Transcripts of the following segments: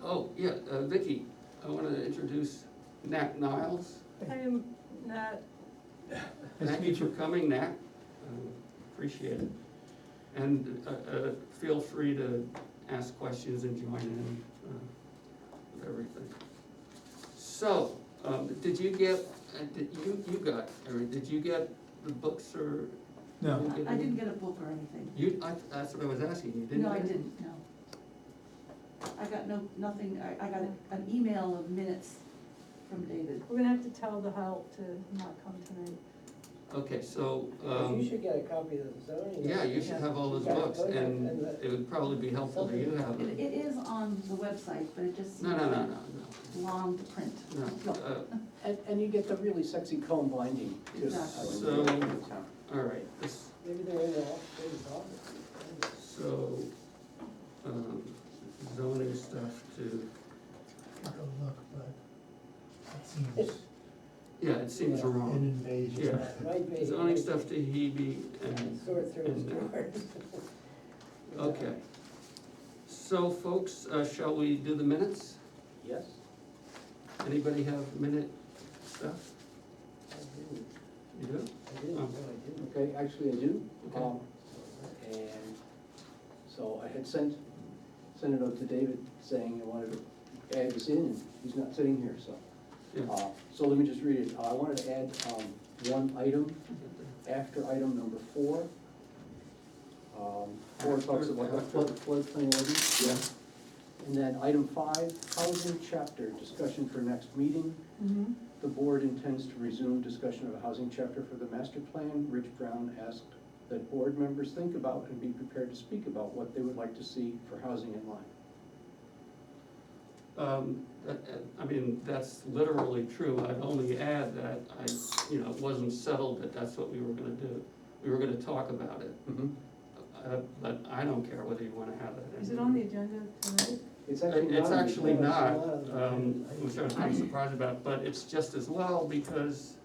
Oh, yeah, Vicky, I wanna introduce Nat Niles. I am not, Thank you for coming, Nat. Appreciate it. And feel free to ask questions and join in with everything. So, did you get, did you get the books or? No. you get I any? didn't get a book or anything. That's what I was asking you, didn't you? No, I didn't, no. I got nothing, I got an email of minutes from David. we're gonna have to tell the help to not come tonight. Okay, so, You should get a copy of the zoning. yeah, you should have all those books, and it would probably be helpful to you to have It them. is on the website, but it just No, seems no, no, like no, long to print. no, And you get the really sexy cone binding. too. Exactly. So- all right, this, Maybe they're in the office. so, zoning stuff to, Take a look, but it seems yeah, it seems Yeah. an wrong. invasion. Yeah. Might be. Zoning stuff to Hebe and, Sort through his and, drawers. okay. So folks, shall we do the minutes? Yes, Anybody have minute stuff? I do, You do? I do, Oh. no, I do. Okay, actually I do. Okay. And so I had sent a note to David saying I wanted to add this in, and he's not sitting here, so. Yeah. So let me just read it. I wanted to add one item after item number 4. 4 talks about the floodplain ordinance. Yeah. And then item 5, housing chapter, discussion for next meeting. Mm-hmm. The board intends to resume discussion of a housing chapter for the master plan. Rich Brown asked that board members think about and be prepared to speak about what they would like to see for housing in Lyme. I mean, that's literally true. I'd only add that it wasn't settled that that's what we were gonna do. We were gonna talk about it. But I don't care whether you wanna have that. Is it on the agenda tonight? It's actually not. It's actually not, It's not on the- which I was kind of surprised about, but it's just as well, because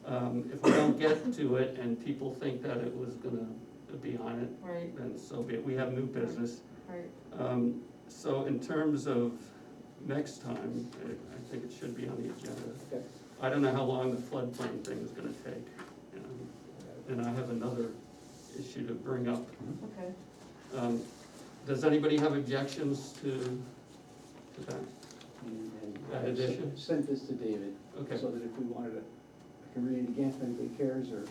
if we don't get to it and people think that it was gonna be on it, Right, then so be it. We have new business. right. So in terms of next time, I think it should be on the agenda. Okay. I don't know how long the floodplain thing is gonna take, and I have another issue to bring up. Okay. Does anybody have objections to that? And That I addition? sent this to David, Okay, so that if we wanted to, I can read it again if anybody cares, or.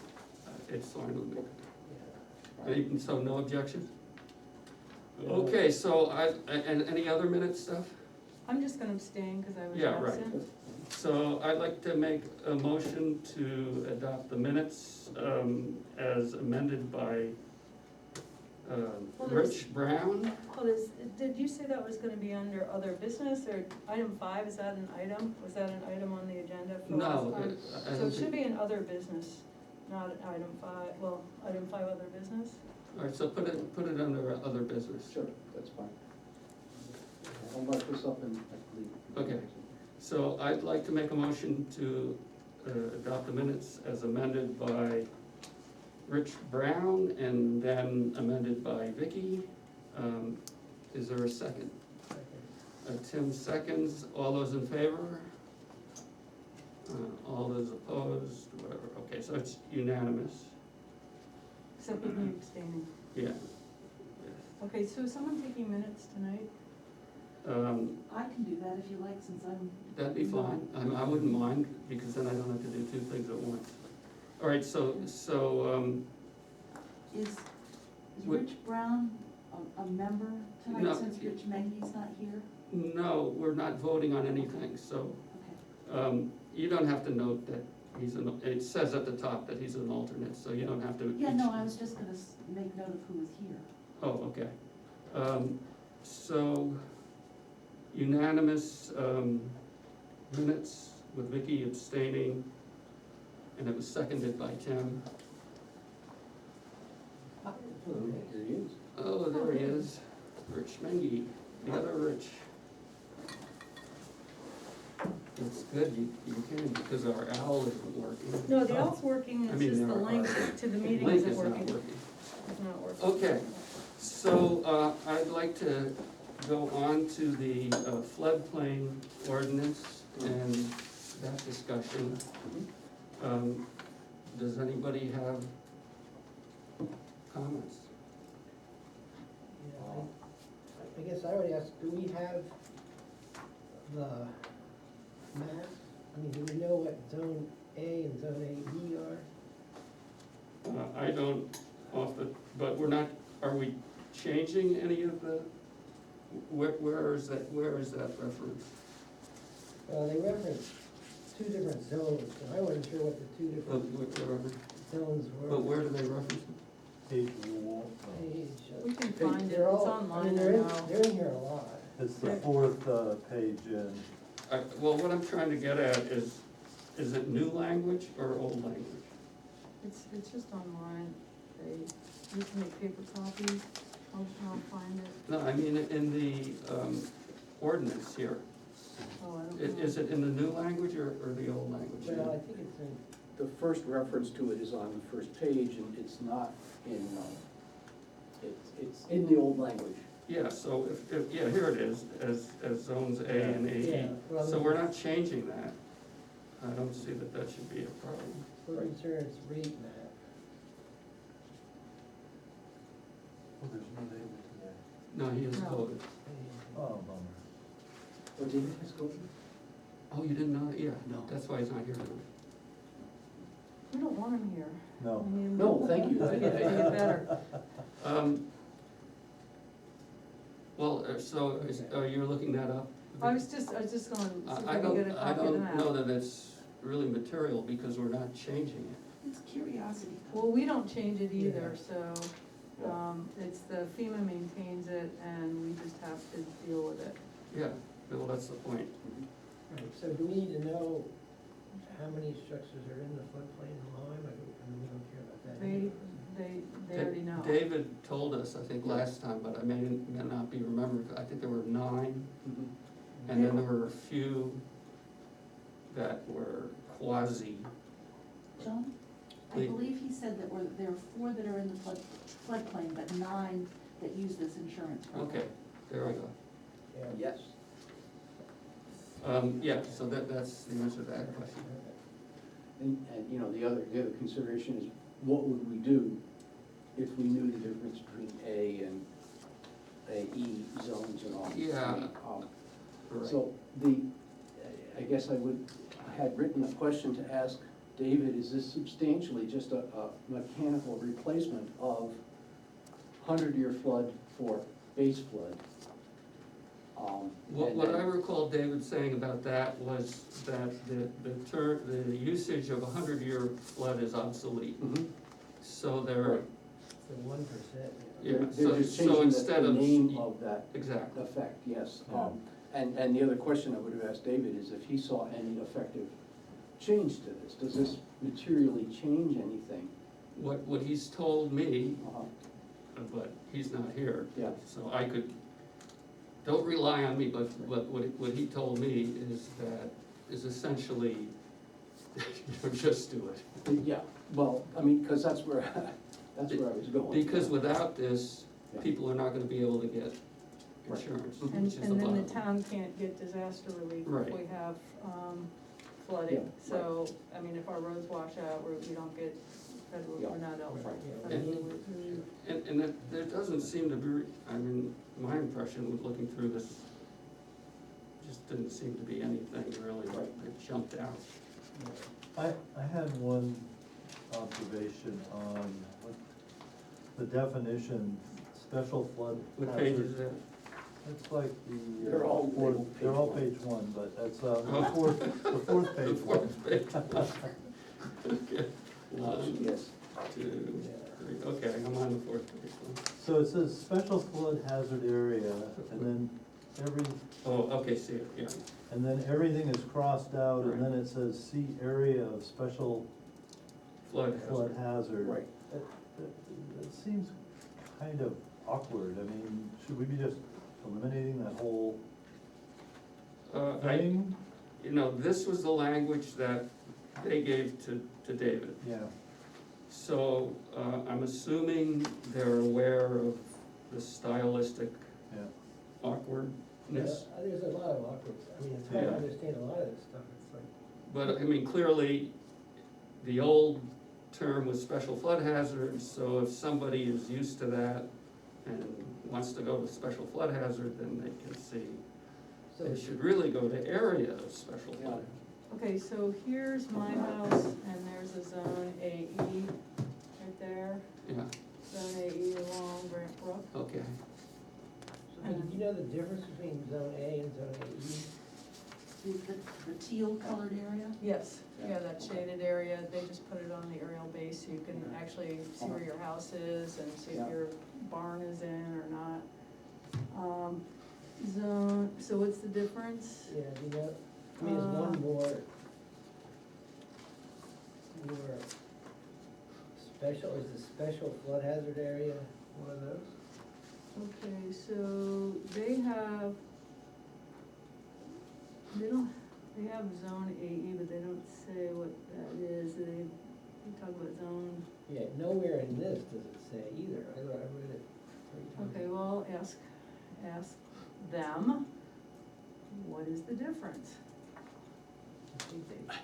it's fine with me. Yeah. So no objections? Okay, so and any other minute stuff? I'm just gonna abstain because I was Yeah, right. absent. So I'd like to make a motion to adopt the minutes as amended by Well, there's- Rich Brown. Well, did you say that was gonna be under other business, or item 5, is that an item? Was that an item on the agenda for last No, time? I So don't it should think, be in other business, not item 5, well, item 5 other business? all right, so put it under other business. Sure, that's fine. I'll mark this up and I believe. Okay. So I'd like to make a motion to adopt the minutes as amended by Rich Brown and then amended by Vicky. Is there a second? Tim seconds. All those in favor? All those opposed, whatever. Okay, so it's unanimous. Except with me abstaining. Yeah. Okay, so is someone taking minutes tonight? I can do that if you like, since I'm. That'd be fine. I wouldn't mind, because then I don't have to do two things at once. All right, so Is Would- Rich Brown a member No. tonight, since Rich Mengy's not here? no, we're not voting on anything, so Okay. you don't have to note that it says at the top that he's an alternate, so you don't have to. Yeah, no, I was just gonna make note of who was here. Oh, okay. So unanimous minutes with Vicky abstaining, and it was seconded by Tim. Here he is. Oh, there he is, Rich Mengy, the other Rich. It's good, you can, because our owl isn't working. No, the owl's working, I it's mean, just the there link are- to the meeting Link isn't is not working. working. It's not working. Okay, so I'd like to go on to the floodplain ordinance and that discussion. Does anybody have comments? Yeah, I guess I would ask, do we have the map? I mean, do we know what zone A and zone AE are? I don't but we're not, are we changing any of the, where is that reference? They reference two different zones, and I wasn't sure what the two different zones were. But where do they reference it? Page one, We can find it, They're it's all- I online mean, now. they're in here a lot. it's the fourth page in. Well, what I'm trying to get at is it new language or old language? It's just online, they used to make paper copies, I'll find it. No, I mean, in the ordinance here, Oh, I don't know. is it in the new language or the old language? Well, I think it's in, The first reference to it is on the first page, and it's not in, it's in the old language. Yeah, so yeah, here it is, as zones A and AE. Yeah, well, So we're not changing that. I don't see that should be a problem. for insurance rate map. Oh, there's no David today. No, he is No. voted. Oh, bummer. Oh, David has COVID? Oh, you didn't know that? Yeah, No. that's why he's not here tonight. We don't want him here. No. I mean, No, thank you. Make it better. Well, so you're looking that up? I was just going, see if I I can get a don't, I copy of the don't know map. that it's really material because we're not changing it. It's curiosity. Well, we don't change it either, Yeah. so, Yeah. it's the FEMA maintains it and we just have to deal with it. Yeah, well, that's the point. Right, so do we need to know how many structures are in the floodplain in Lyme? I mean, we don't care about that. They, anyway. they already know. David told us, I think, last time, but I may not be remembering, I think there were 9, and then there were a few that were quasi. John, I Please. believe he said that there are 4 that are in the floodplain, but 9 that use this insurance program. Okay, there we go. Yeah. Yes. Yeah, so that's the answer to that question. And, you know, the other consideration is, what would we do if we knew the difference between A and AE zones and all? Yeah. Right. So I guess I had written a question to ask David, is this substantially just a mechanical replacement of 100-year flood for base flood? What I recall David saying about that was that the usage of 100-year flood is obsolete. Mhm. So they're, Right. So 1%. yeah, They're just so changing instead the of. name of that Exactly. effect, yes. Yeah. And the other question I would have asked David is if he saw any effective change to this. Does this materially change anything? What he's told me, Uh-huh. but he's not here. Yeah. So I could, don't rely on me, but what he told me is essentially, just do it. Yeah, well, I mean, because that's where I was going. Because without this, Yeah. people are not gonna be able to get Right. insurance, Mhm. And, which is the and then bottom the line. town can't get disaster relief Right. if we have, Yeah, flooding. right. So, I mean, if our roads wash out, we don't get federal, Yeah. we're not eligible Right. for And- federal relief. And there doesn't seem to be, I mean, my impression with looking through this, just didn't seem to be anything really that jumped out. I had one observation on the definition, special flood hazard. What page is that? It's like the. They're all fourth- labeled They're all page page 1, but it's the Oh. fourth The page. fourth page. Okay. One, Yes. 2, 3, okay, I'm on the fourth page. So it says special flood hazard area, and then Oh, okay, see it, yeah. and then everything is crossed out, and then it says see area of special Flood flood hazard. hazard. Right. It seems kind of awkward. I mean, should we be just eliminating that whole thing? This was the language that they gave to David. Yeah, So, I'm assuming they're aware of the stylistic yeah. awkwardness. There's a lot of awkward, I mean, it's hard to Yeah. understand a lot of this stuff, it's like, But, I mean, clearly, the old term was special flood hazard, so if somebody is used to that and wants to go to special flood hazard, then they can see. so, They should really go to area of special flood. Okay, so here's my house, and there's a zone AE right there, Yeah, zone AE along Grant Brook. okay. so do you know the difference between zone A and zone AE? The teal colored area? Yes, yeah, that shaded area, they just put it on the aerial base, so you can actually see where your house is and see if Yeah. your barn is in or not. Zone, so what's the difference? Yeah, do you know, I mean, is one more special, is the special flood hazard area one of those? Okay, so they have zone AE, but they don't say what that is, they talk about zone. Yeah, nowhere in this does it say either, I read it 3 times. Okay, well, ask them, what is the difference? I think they,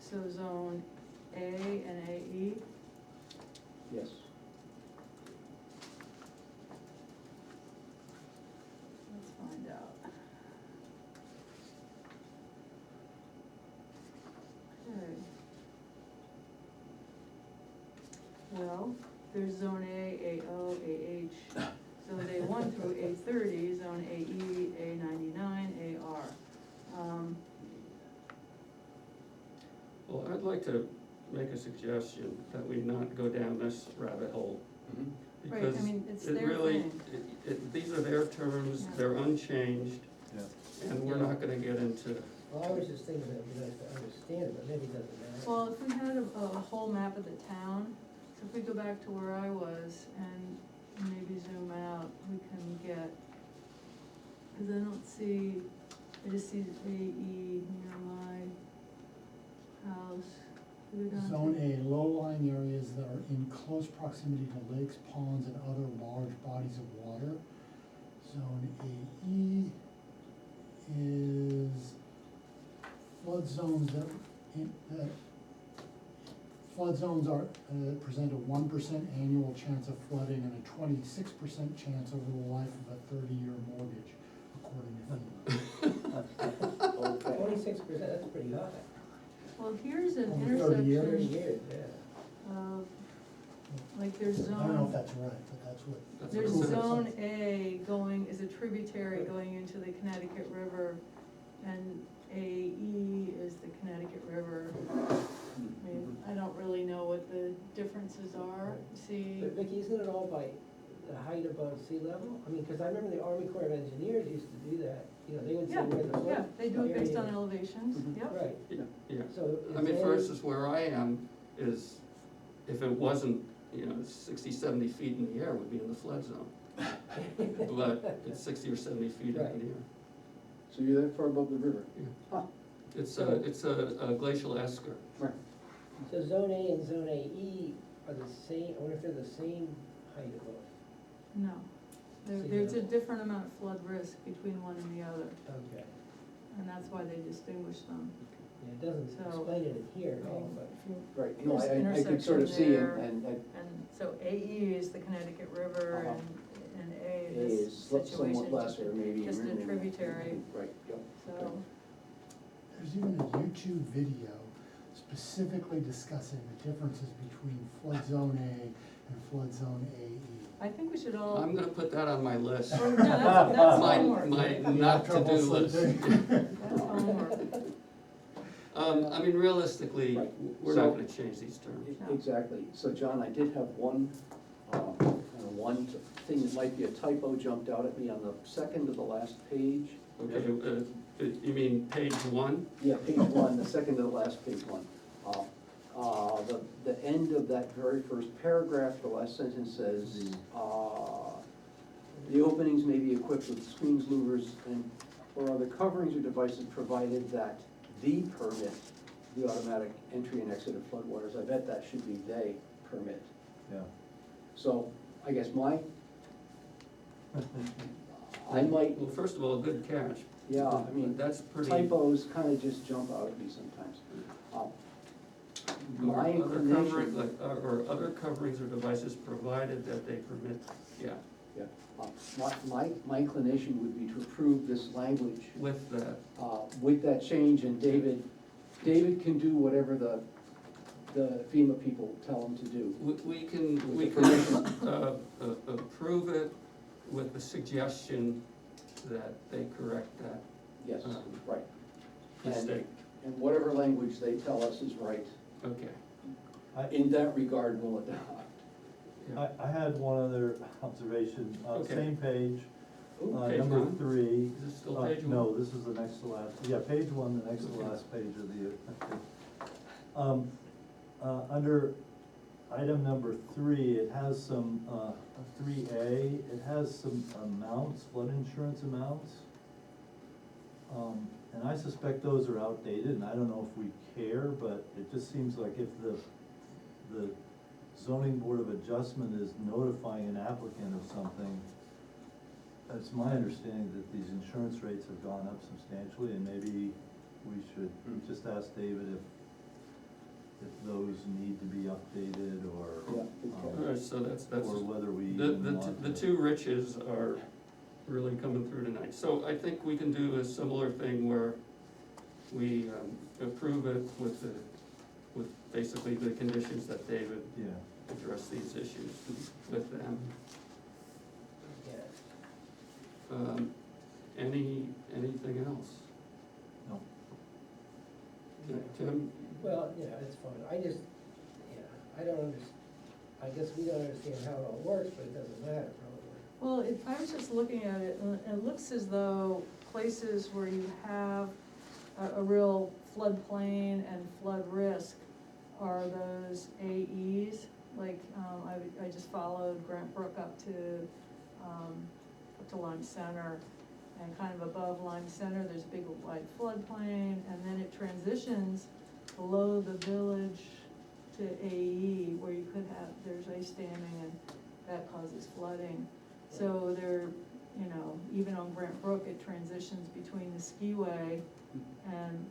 So zone A and AE, Yes. let's find out. Okay. Well, there's zone A, AO, AH, zone A1 through A30, zone AE, A99, AR. Well, I'd like to make a suggestion that we not go down this rabbit hole. Mhm. Right, I Because mean, it's it their really, thing. these are their terms, Yeah. they're unchanged, Yeah. and we're not gonna get into, well, I was just thinking that it'd be nice to understand it, but maybe it doesn't matter. Well, if we had a whole map of the town, so if we go back to where I was and maybe zoom out, we can get, cause I don't see, I just see AE near my house. Do we go down to- Zone A, low-lying areas that are in close proximity to lakes, ponds, and other large bodies of water. Zone AE is flood zones that flood zones are, present a 1% annual chance of flooding and a 26% chance over the life of a 30-year mortgage, according to FEMA. Okay. 26%, that's pretty high. Well, here's an Over 30 years. 30 intersection years, yeah. of, like there's I don't know if zone, that's right, but that's what. that's there's what it says. zone A going, is a tributary going into the Connecticut River, and AE is the Connecticut River. I mean, I don't really know what the differences are, see, But Vicki, isn't it all by the height above sea level? I mean, cause I remember the Army Corps of Engineers used to do that, you know, they would say yeah, where the flood. yeah, they do it based on area- elevations, Mhm. yep. Right, Yeah, so. I mean, for instance, where I am is, if it wasn't, 60, 70 feet in the air, would be in the flood zone. But it's 60 or 70 feet up in the air. So you're that far above the river? Yeah. Huh. It's a glacial esker. Right. So zone A and zone AE are the same, I wonder if they're the same height above, No, See, there's a yeah. different amount of flood risk between one and the other, okay. and that's why they distinguish them. Yeah, it doesn't So- explain it in here at all, but. Right, no, There's I could sort of see intersection and And so AE is the Connecticut River, Uh-huh. and A, A this is situation, somewhat lesser, maybe. just a really. tributary, Right, yep. so. There's even a YouTube video specifically discussing the differences between flood zone A and flood zone AE. I think we should all. I'm gonna put that on my list. Or, no, that's My, homework. my You not have to-do trouble list. sleeping? That's homework. I mean, realistically, Right. we're So- not gonna change these terms. Exactly, so John, I did have one thing that might be a typo jumped out at me on the second to the last page. Okay, you mean page 1? Yeah, page one, the second to the last page one. The end of that very first paragraph, the last sentence says, the openings may be equipped with screens, louvers, and or other coverings or devices provided that the permit the automatic entry and exit of floodwaters. I bet that should be they permit Yeah. So I guess I might, Well, first of all, good catch. yeah, I mean, That's pretty. typos kind of just jump out at me sometimes. Or My other inclination. covering, like, or other coverings or devices provided that they permit, yeah, Yeah, my inclination would be to approve this language with that. with that change, and David can do whatever the FEMA people tell him to do. We can approve it with the suggestion that they correct that Yes, right. mistake. And whatever language they tell us is right, Okay. in that regard, we'll adopt. Yeah. I had one other observation, Okay. same page, Ooh, page number one? 3. Is this still page one? No, this is the next to last, yeah, page 1, the next to Okay. last page of the, under item number 3, it has some, 3A, it has some amounts, flood insurance amounts. And I suspect those are outdated, and I don't know if we care, but it just seems like if the zoning board of adjustment is notifying an applicant of something, it's my understanding that these insurance rates have gone up substantially, and maybe we should just ask David if those need to be updated, or, Yeah, okay. All right, so that's, or whether we the, even want the to. two riches are really coming through tonight. So I think we can do a similar thing where we approve it with basically the conditions that David Yeah, address these issues with them. Yeah. Anything else? no, Tim? Well, yeah, it's fine, I just, I don't I guess we don't understand how it all works, but it doesn't matter probably. Well, I was just looking at it, and it looks as though places where you have a real floodplain and flood risk are those AEs. Like, I just followed Grant Brook up to Lyme Center, and kind of above Lyme Center, there's a big wide floodplain, and then it transitions below the village to AE, where you could have, there's ice damming, and that causes flooding. So there, even on Grant Brook, it transitions between the Skiway and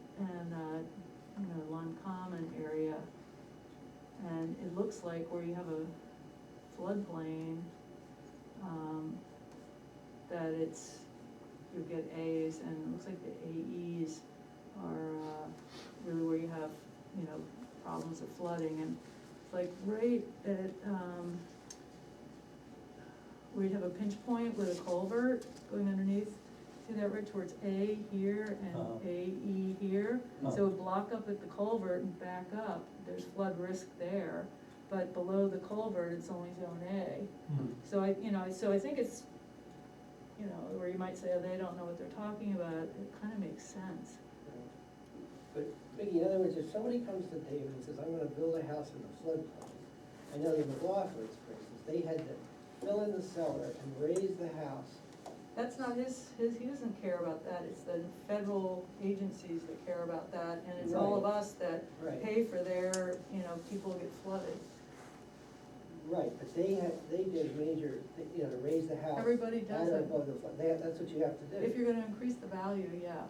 Lyme Common area. And it looks like where you have a floodplain, that you get A's, and it looks like the AEs are, really where you have, problems of flooding, and it's like right at, where you have a pinch point with a culvert going underneath, see that right towards A here and AE here? So it would block up at the culvert and back up, there's flood risk there, but below the culvert, it's only zone A. So I think it's, where you might say, oh, they don't know what they're talking about, it kinda makes sense. But, Vicky, in other words, if somebody comes to David and says, I'm gonna build a house in a floodplain, I know the McLaughlins, for instance, they had to fill in the cellar and raise the house. That's not he doesn't care about that, it's the federal agencies that care about that, and it's all of Right. us that Right. pay for their, people get flooded. Right, but they did major, to raise the house. Everybody does at or it. above the flood, that's what you have to do. If you're gonna increase the value, yeah.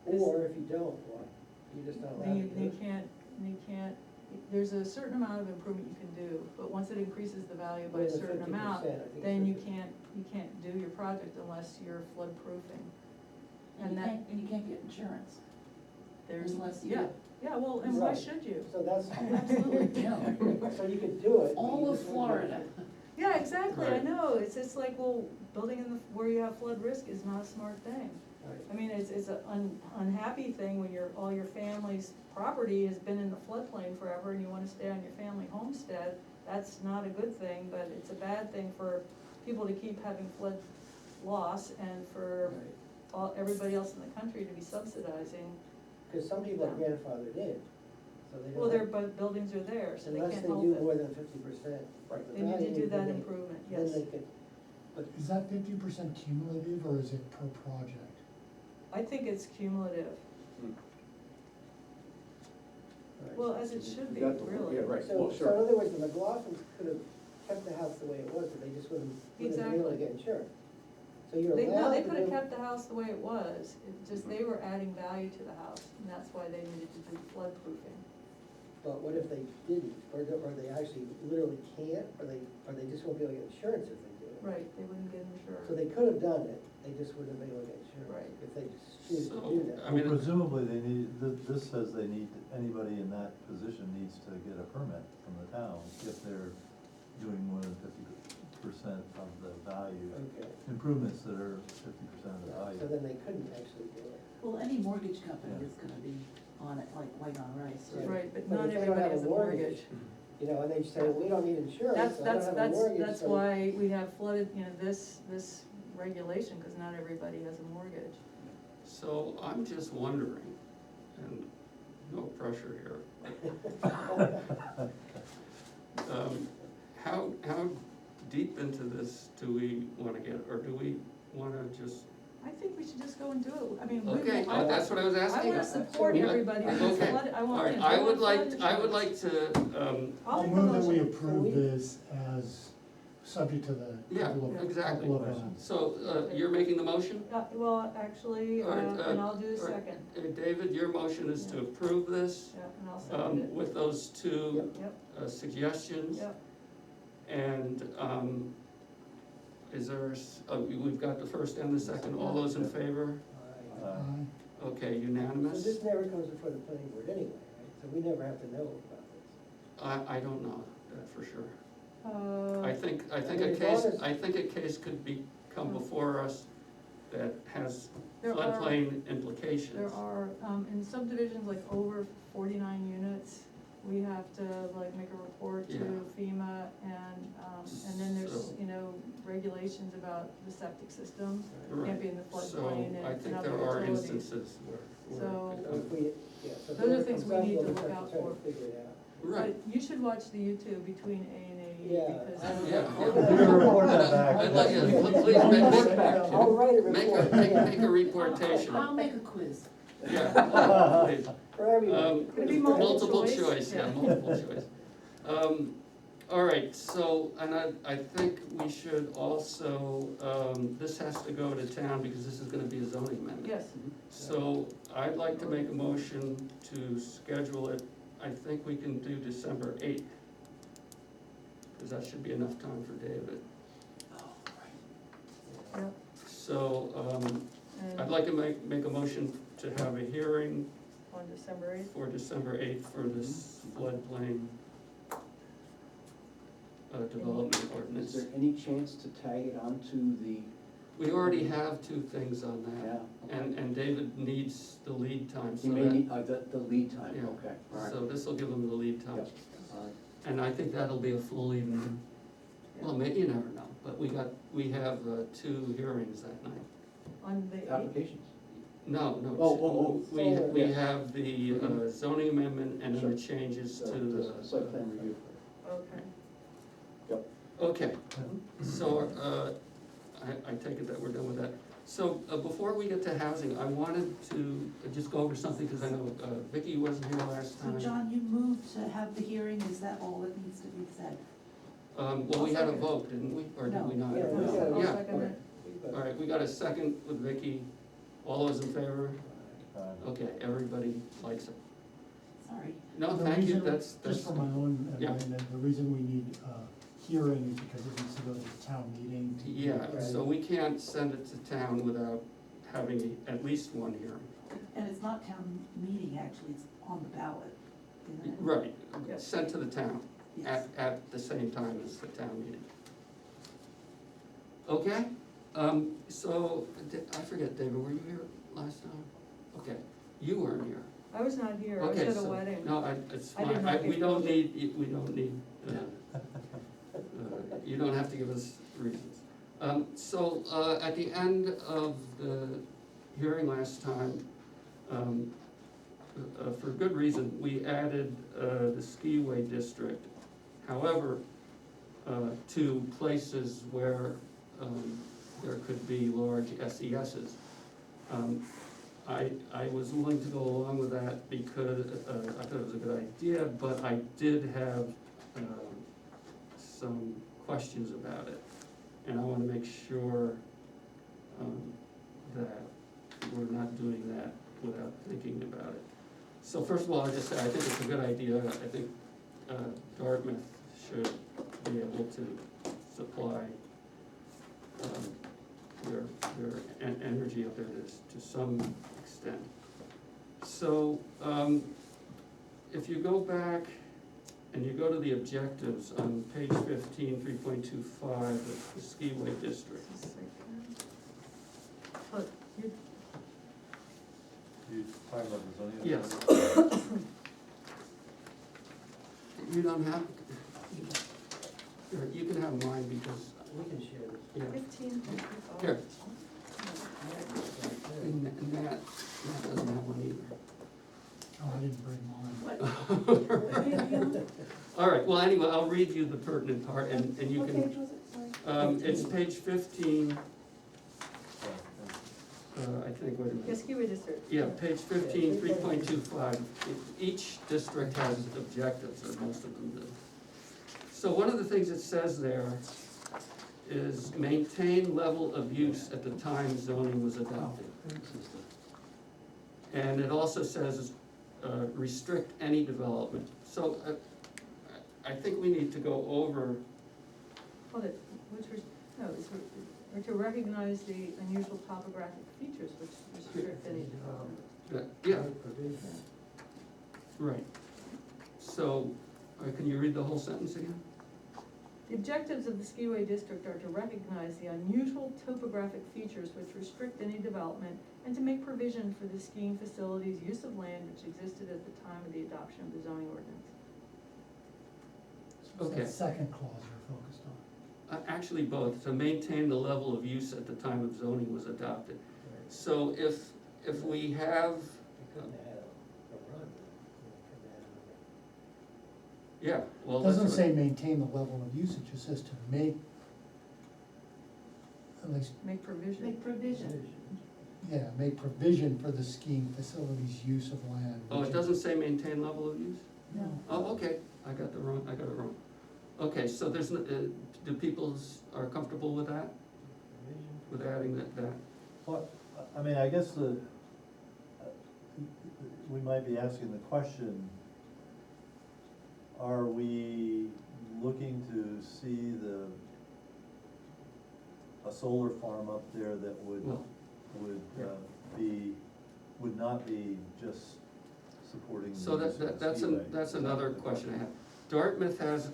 Or if you don't, why? You just not allowed to do You it. can't, there's a certain amount of improvement you can do, but once it increases the value by More a than certain 50%, amount, I think it's then you 50%. can't do your project unless you're flood proofing. And you can't get insurance. There's, Unless you yeah, do. yeah, well, and why Right. should you? So that's. Absolutely, yeah. So you could do it. but All you of just wouldn't have Florida. to. Yeah, exactly, I Right. know, it's like, well, building in where you have flood risk is not a smart thing. Right. I mean, it's an unhappy thing when all your family's property has been in the floodplain forever and you wanna stay on your family homestead. That's not a good thing, but it's a bad thing for people to keep having flood loss and for everybody else in the country to be subsidizing. Cause some people are grandfathered in, so they don't. Well, their have- buildings are there, so they Unless can't they help do it. more than 50%. Right. of the They need to value, do then that they- improvement, Then yes. they could, but Is that 50% cumulative, or is it per project? I think it's cumulative. Right. Well, as it should be, You got the- really. Yeah, right, So, well, so in sure. other words, the McLaughlins could have kept the house the way it was, but they just wouldn't be able to Exactly. get insurance. So you're They, no, allowed they to could have do. kept the house the way it was, it just, they were adding value to the house, and that's why they needed to do flood proofing. But what if they didn't, or they actually literally can't, or they just won't be able to get insurance if they do it? Right, they wouldn't get insured. So they could have done it, they just wouldn't have been able to get insurance. Right. If they just choose to So, do that. I mean, Presumably they need, this says they need, anybody in that position needs to get a permit from the town if they're doing more than 50% of the value. Okay. Improvements that are 50% of the value. So then they couldn't actually do it. Well, any mortgage company Yeah. is gonna be on it like white on rice. Right, but But not if they don't everybody have a has a mortgage. You know, and they say, well, we don't need insurance, That's, I don't have a mortgage. that's so- why we have flooded, you know, this regulation, cause not everybody has a mortgage. so I'm just wondering, and no pressure here. How deep into this do we wanna get, or do we wanna just, I think we should just go and do it, I mean, we. okay, I want- that's what I was I asking. wanna support Yeah, everybody who's okay. flooded, I All want, right, you know, I would flood like, insurance. I'll make a move that we motion. approve this as subject to the Yeah, couple of, exactly. couple of, So, you're making the motion? Well, actually, All right, and I'll do the all right. second, David, your motion is to approve this, yeah, and I'll second it. with those two Yep, suggestions. yep, And, is there, we've got the first and the second, all those in favor? All right. Okay, So unanimous? this never comes before the planning board anyway, right? So we never have to know about this. I don't know that for sure. uh, I think I a mean, as case, long as- I think a case could come before us that has there are, floodplain implications. there are, in subdivisions like over 49 units, we have to like make a report to Yeah. FEMA and then there's, So- you know, regulations about the septic system, Right. can't be in the So floodplain I and think other there are utilities. instances where So- it So could if we, yeah, so if Those are it ever things comes we up, need we'll to just look have out try to for. figure it out. Right. But you should watch the YouTube between A and AE Yeah. because. Yeah. I'll We're gonna report that back. I'd like you, please I'll make write a make report, a yeah, reportation. I'll make a quiz. Yeah, please. for everyone. Could it be multiple choice? choice, yeah, Yeah. multiple choice. All right, so, and I think we should also, this has to go to town because this is gonna be a zoning amendment. Yes, So I'd like to make a motion to schedule it, I think we can do December 8th. Cause that should be enough time for David. yep, So, I'd and like to make a motion to have a hearing on December 8th. for December 8th for this floodplain development Is ordinance. there any chance to tag it onto the, We already have two things on yeah? that, and David needs the lead time, He so may that, need, the lead time, Yeah. okay, all right. so this'll give him the lead time. Yep. All right. And I think that'll be a full evening, well, maybe you never know, but we have two hearings that night. On the 8th, Applications. No, Oh, we yeah. have the zoning amendment and then the changes to the. Site plan review. okay. Okay, so, I take it that we're done with that. So, before we get to housing, I wanted to just go over something, because I know, Vicky wasn't here last So time. John, you moved to have the hearing, is that all that needs to be said? Well, we had a vote, didn't we, or did we not? Yeah, we I'll got it. Yeah. second it. All right, we got a second with Vicky, all those in favor? Okay, everybody likes it. Sorry. No, The thank you, reason- that's. Just for my own, Yeah. and the reason we need hearing is because it needs to go to the town meeting. to- Yeah, so we can't send it to town without having at least one hearing. And it's not town meeting, actually, it's on the ballot, isn't it? Right, Yes. sent to the town Yes. at the same time as the town meeting. Okay, so, I forget, David, were you here last time? Okay, you weren't here. I was not here, I was Okay, at a so, wedding. no, it's I did fine, not we get don't voted. need, you don't have to give us reasons. So, at the end of the hearing last time, for good reason, we added, the Skiway district. However, to places where, there could be large SESs. I was willing to go along with that because, I thought it was a good idea, but I did have, some questions about it. And I wanna make sure, that we're not doing that without thinking about it. So first of all, I just say, I think it's a good idea. I think, Dartmouth should be able to supply, their energy up there to some extent. So, if you go back and you go to the objectives on page 15, 3.25, the Skiway district. Just a second. But you, You talking about the zoning? Yes. You don't have, here, you can have mine because, We can share this. yeah, 15. here, and that doesn't have one either. Oh, I didn't bring mine. What? All right, well, anyway, I'll read you the pertinent part, and you What can, page was it, sorry? it's page 15, I think, wait a minute. Yes, Skiway district. Yeah, page 15, 3.25. Each district has objectives, or most of them do. So one of the things it says there is maintain level of use at the time zoning was adopted. And it also says, restrict any development. So, I think we need to go over, Hold it, which was, no, it's, or to recognize the unusual topographic features which restrict any development. yeah, Provision. right. So, can you read the whole sentence again? The objectives of the Skiway district are to recognize the unusual topographic features which restrict any development and to make provision for the skiing facilities' use of land which existed at the time of the adoption of the zoning ordinance. It's Okay. that second clause you're focused on. Actually, both, to maintain the level of use at the time of zoning was adopted. Right. So if we have, They couldn't have had a run, they couldn't have had yeah, well, It that's doesn't what- say maintain the level of use, it just says to make, at least, Make provision. Make a provision. provision. yeah, make provision for the skiing facilities' use of land. Oh, it doesn't say maintain level of use? No. Oh, okay, I got it wrong. Okay, so there's, do people's, are comfortable with that, Provision. with adding that? Well, I mean, I guess we might be asking the question, are we looking to see a solar farm up there that would Well, would not be just supporting the so use of the that's skiway? that's another question I have. Dartmouth has,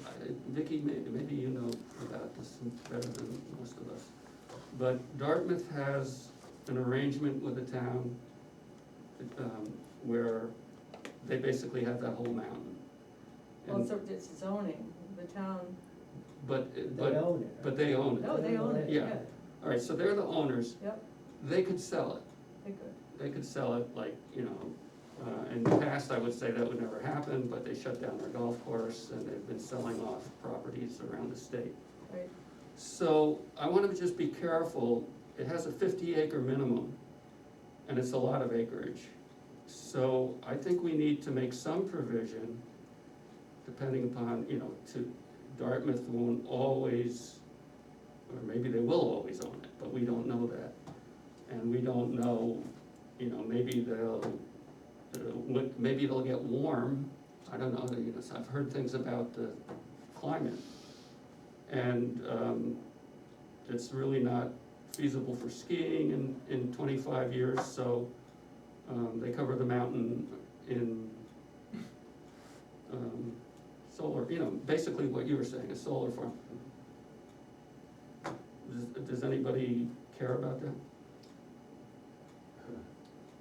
Vicky, maybe you know about this better than most of us, but Dartmouth has an arrangement with the town, where they basically have that whole mountain. Well, And- it's zoning, the town, But, They but, own it. but they own it. no, they own it, Yeah. yeah, All right, so they're the owners, yep, they could sell it. they could. Sell it like, in the past, I would say that would never happen, but they shut down their golf course and they've been selling off properties around the state. Right, So I wanna just be careful, it has a 50-acre minimum, and it's a lot of acreage. So I think we need to make some provision, depending upon, Dartmouth won't always, or maybe they will always own it, but we don't know that. And we don't know, maybe maybe it'll get warm, I don't know, so I've heard things about the climate. And, it's really not feasible for skiing in 25 years, so, they cover the mountain in, solar, basically what you were saying, a solar farm. Does anybody care about that?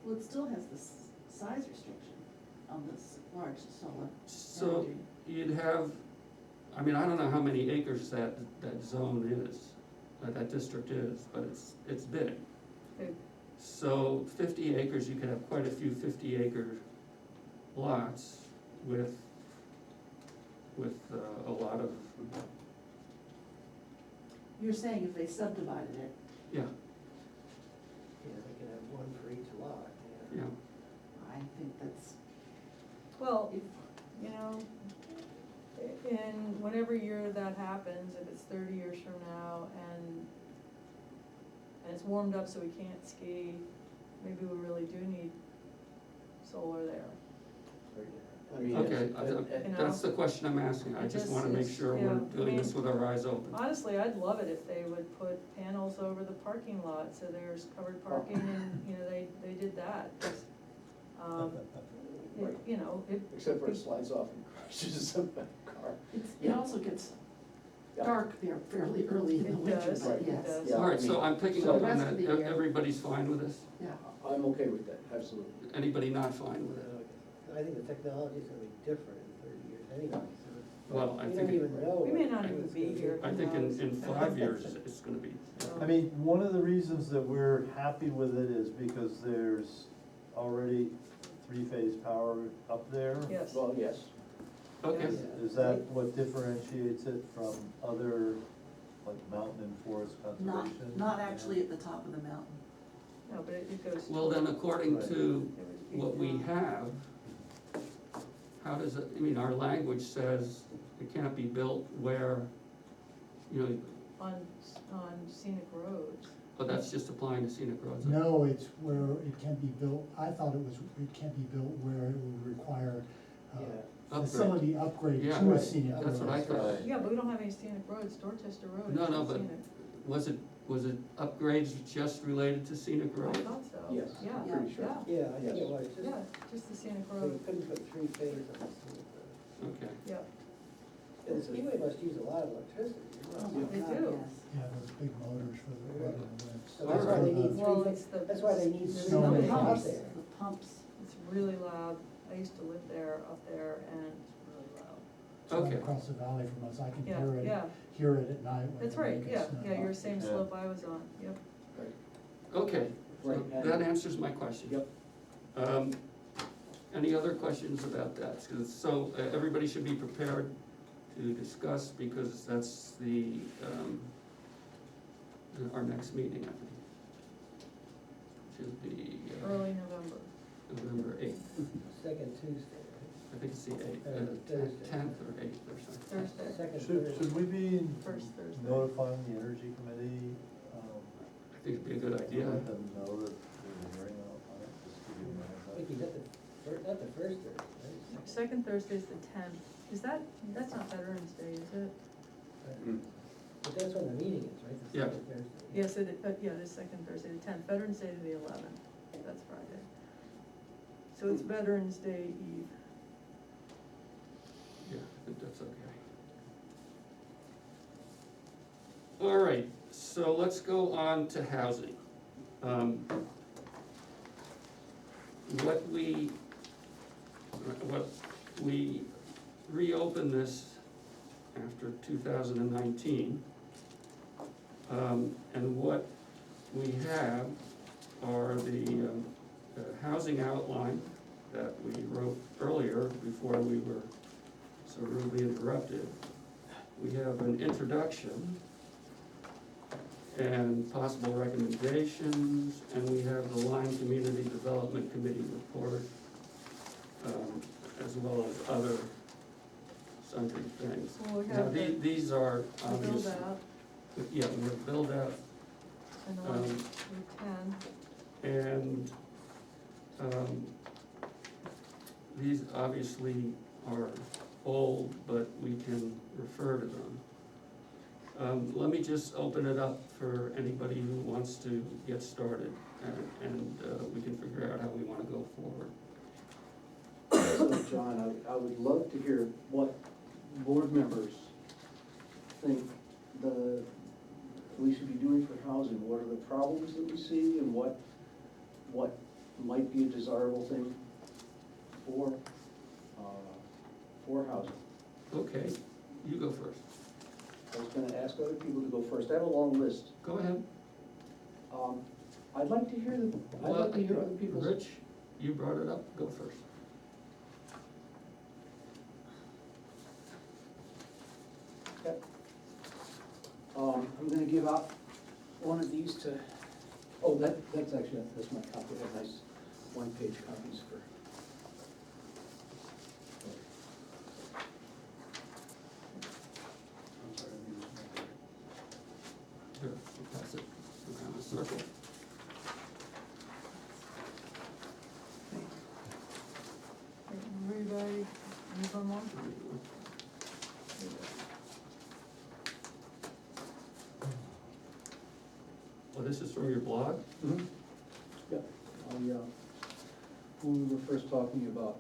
Well, it still has this size restriction on this large solar So energy. you'd have, I don't know how many acres that zone is, that district is, but it's big. big, So 50 acres, you could have quite a few 50-acre lots with a lot of, You're saying if they subdivided it, yeah, Yeah, they could have one for each lot, yeah. think that's, Well, you know, in whenever year that happens, if it's 30 years from now and it's warmed up so we can't ski, maybe we really do need solar there. I mean, Okay, You that's the question I'm asking, I It just just wanna make is- sure yeah, we're I doing this mean- with our eyes open. Honestly, I'd love it if they would put panels over the parking lot, so there's covered parking and, you know, they did that. 'Cause, you know, it. except for it slides off and crashes a car. it also gets Yeah. dark there fairly early in the It winter, does, but it yes. does. Yeah, Alright, I so mean, I'm picking so up the on rest that, of the year- everybody's fine with this? Yeah, I'm okay with that, absolutely. Anybody not fine with it? I think the technology's gonna be different in 30 years anyway, so. Well, I We think don't it- even know. We may what not even it's be gonna here. I think in 5 years, it's gonna be. I mean, one of the reasons that we're happy with it is because there's already three-phase power up there. Yes. Well, yes. Okay, Yeah. Is that what differentiates it from other, like mountain and forest not, conservation? not actually at the top of the mountain. No, but it goes. well then, according Right. to It would be what we down. have, how does it, I mean, our language says it can't be built where, you know, On scenic roads. but that's just applying to scenic roads. No, it's where it can be built, I thought it was, it can't be built where it would require Yeah. Upgrade. facility upgrade Yeah, to a right. scenic road. That's what I thought. Yeah, but we don't have any scenic roads, Dorchester Road No, is no, not but scenic. Was it upgrades just related to scenic I roads? thought so. Yes, Yeah, I'm pretty sure. yeah, Yeah, I think it was, just, yeah, just the scenic so you road, couldn't put three-phase on the scenic road. Okay, yeah. And the Skiway must use a lot of electricity. Oh my They God, do. yes. Yeah, those big motors for the, Yeah. the So that's why they need Well, three, it's the. that's why they need it's so really many loud. out Pumps, there. the pumps. It's really loud, I used to live there, up there, and it's really loud. it's right Okay. across the valley from us, I can Yeah, hear yeah, it at night when that's the right, rain yeah, gets snowed yeah, you're up. same Yeah. slope I was on, yep. okay, so Right, and- that answers my question. Yep. Any other questions about that? So, everybody should be prepared to discuss, because that's our next meeting, I think. Should be, Early November. November 8th, Second Tuesday, I think it's the 8th, Thursday. 10th or 8th or something. right? Thursday, Second Should Thursday. we be first Thursday. notifying the energy committee? I think it'd be a good idea. Let them know that there's a hearing on it, just to give them a heads up. Vicky, not the first Thursday, right? Second Thursday's the 10th, is that's not Veterans Day, is it? Mm. But that's when the meeting is, right? The Yeah. second Thursday. Yes, yeah, it is second Thursday, the 10th, Veterans Day to the 11th, that's Friday. So it's Veterans Day Eve. Yeah, I think that's okay. All right, so let's go on to housing. What we reopened this after 2019. And what we have are the housing outline that we wrote earlier before we were so rudely interrupted. We have an introduction and possible recommendations, and we have the Lyme Community Development Committee report, as well as other sundry things. So we Now, have the these are the obvious. build out Yeah, we have build out, and the one Um, through 10. and, these obviously are old, but we can refer to them. Let me just open it up for anybody who wants to get started, and we can figure out how we wanna go forward. So, John, I would love to hear what board members think we should be doing for housing. What are the problems that we see, and what might be a desirable thing for housing? Okay, you go first. I was gonna ask other people to go first. I have a long list. Go ahead. I'd like to hear other people's. Rich, you brought it up, go first. Yep. I'm gonna give out one of these to, that's my copy, I have nice one-page copies for Here, I'll pass it around the circle. Everybody, move on one? Well, this is from your blog? Mhm. Yeah, when we were first talking about,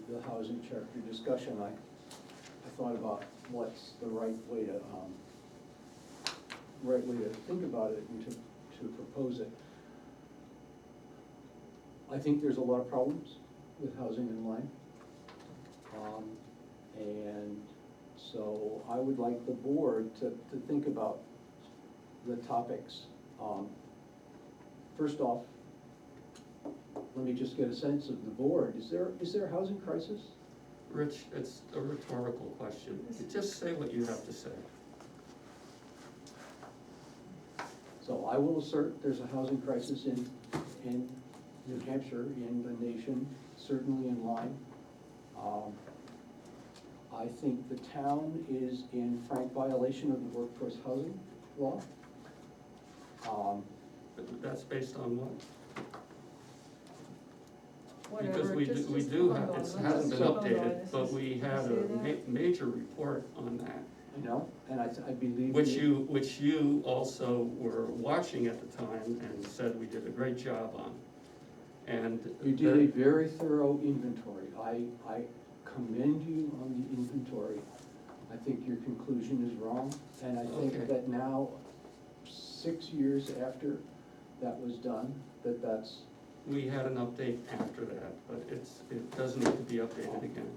the housing chapter discussion, I thought about what's the right way to think about it and to propose it. I think there's a lot of problems with housing in Lyme. And so I would like the board to think about the topics. First off, let me just get a sense of the board. Is there a housing crisis? Rich, it's a rhetorical question. Just say what you have to say. So I will assert there's a housing crisis in New Hampshire, in the nation, certainly in Lyme. I think the town is in frank violation of the workforce housing law. But that's based on what? Whatever, Because we just do hold have, on, it let's hasn't just been hold on. updated, This but is- we had you a see that? major report on that. You know, and I believe. Which you also were watching at the time and said we did a great job on. And You did a very thorough inventory. I commend you on the inventory. I think your conclusion is wrong, and I think Okay. that now, 6 years after that was done, that's, we had an update after that, but it does need to be updated again.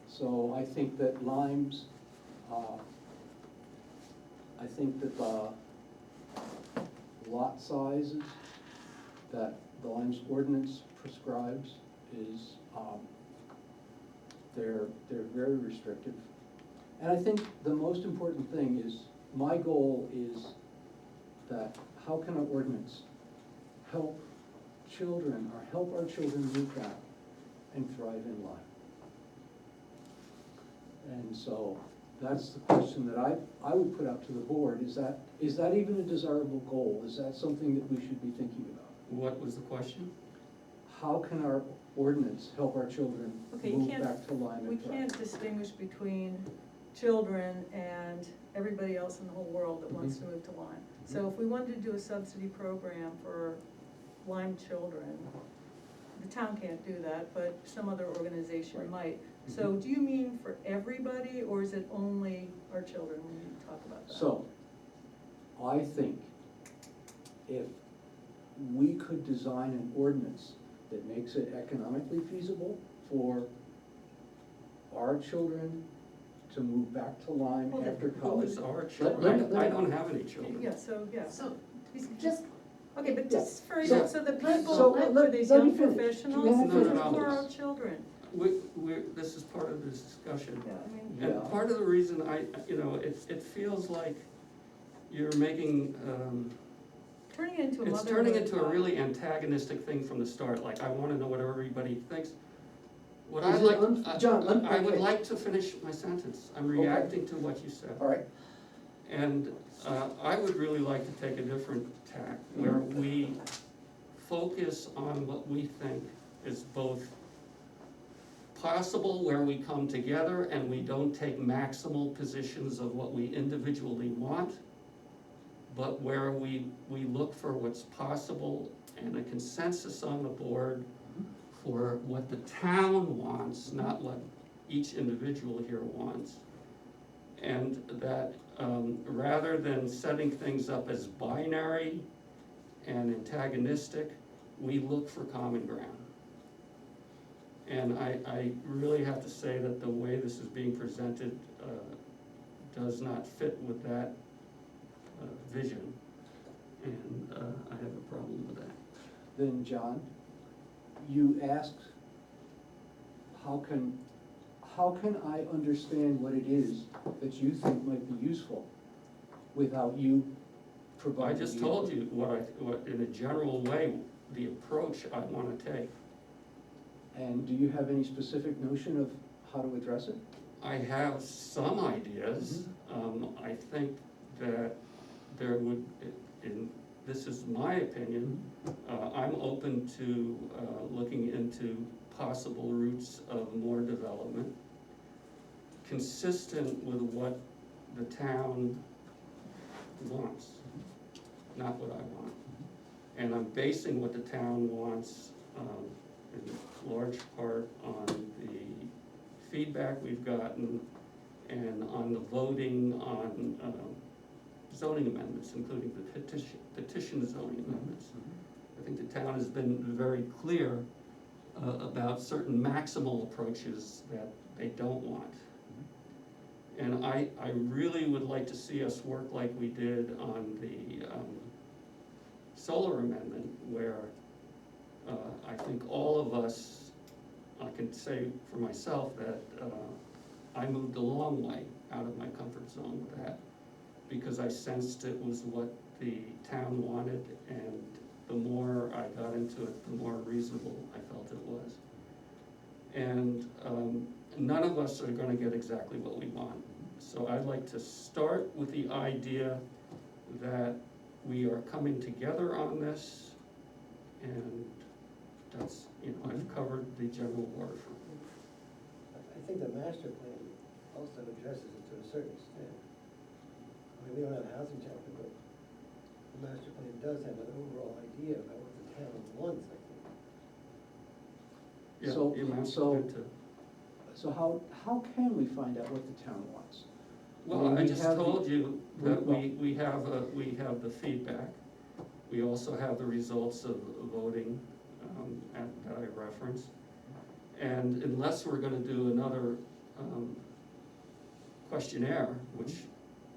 so I think that Lyme's, I think that the lot sizes that the Lyme's ordinance prescribes is, they're very restrictive. And I think the most important thing is, my goal is that how can our ordinance help children, or help our children move back and thrive in life? And so, that's the question that I would put out to the board, is that even a desirable goal? Is that something that we should be thinking about? What was the question? How can our ordinance help our children Okay, you move can't- back to Lyme We and thrive? can't distinguish between children and everybody else in the whole world that wants to move to Lyme. So if we wanted to do a subsidy program for Lyme children, the town can't do that, but some other organization Right. might. So do you mean for everybody, or is it only our children when you talk about that? So, I think if we could design an ordinance that makes it economically feasible for our children to move back to Lyme Well, after Who college. is our let children? me- I don't have any children. Yeah, so, yeah. So, He's- just, Okay, but Yeah. just for, So- so the so people, let- for these let me young finish. professionals, May I these finish? are our children. This is part of this discussion. Yeah, I mean, Yeah. And part of the reason it feels like you're making, turning into a it's motherhood. turning into a really antagonistic thing from the start, like I wanna know what everybody thinks. What I Is it like, John, I would okay. like to finish my sentence, I'm Okay. reacting to what you said. All right, And I would really like to take a different tack, where we focus on what we think is both possible, where we come together and we don't take maximal positions of what we individually want, but where we look for what's possible and a consensus on the board for what the town wants, not what each individual here wants. And that rather than setting things up as binary and antagonistic, we look for common ground. And I really have to say that the way this is being presented does not fit with that vision. And I have a problem with that. then John, you asked, how can I understand what it is that you think might be useful without you I providing? just the told input? you what in a general way, the approach I wanna take. And do you have any specific notion of how to address it? I have some ideas. I think that there would, in, this is my opinion, I'm open to, looking into possible routes of more development, consistent with what the town wants, not what I want. And I'm basing what the town wants, in large part on the feedback we've gotten and on the voting on, zoning amendments, including the petition zoning amendments. I think the town has been very clear, about certain maximal approaches that they don't want. And I really would like to see us work like we did on the, solar amendment, where, I think all of us, I can say for myself that, I moved a long way out of my comfort zone with that, because I sensed it was what the town wanted, and the more I got into it, the more reasonable I felt it was. And none of us are gonna get exactly what we want. So I'd like to start with the idea that we are coming together on this, and that's, I've covered the general waterfront. I think the master plan also addresses it to a certain extent. I mean, we don't have a housing chapter, but the master plan does have an overall idea about what the town wants, I think. Yeah, So- the amount so- of it to- So how can we find out what the town wants? Well, I we just have the- told you that we- we have the feedback. We also have the results of voting, that I referenced. And unless we're gonna do another, questionnaire, which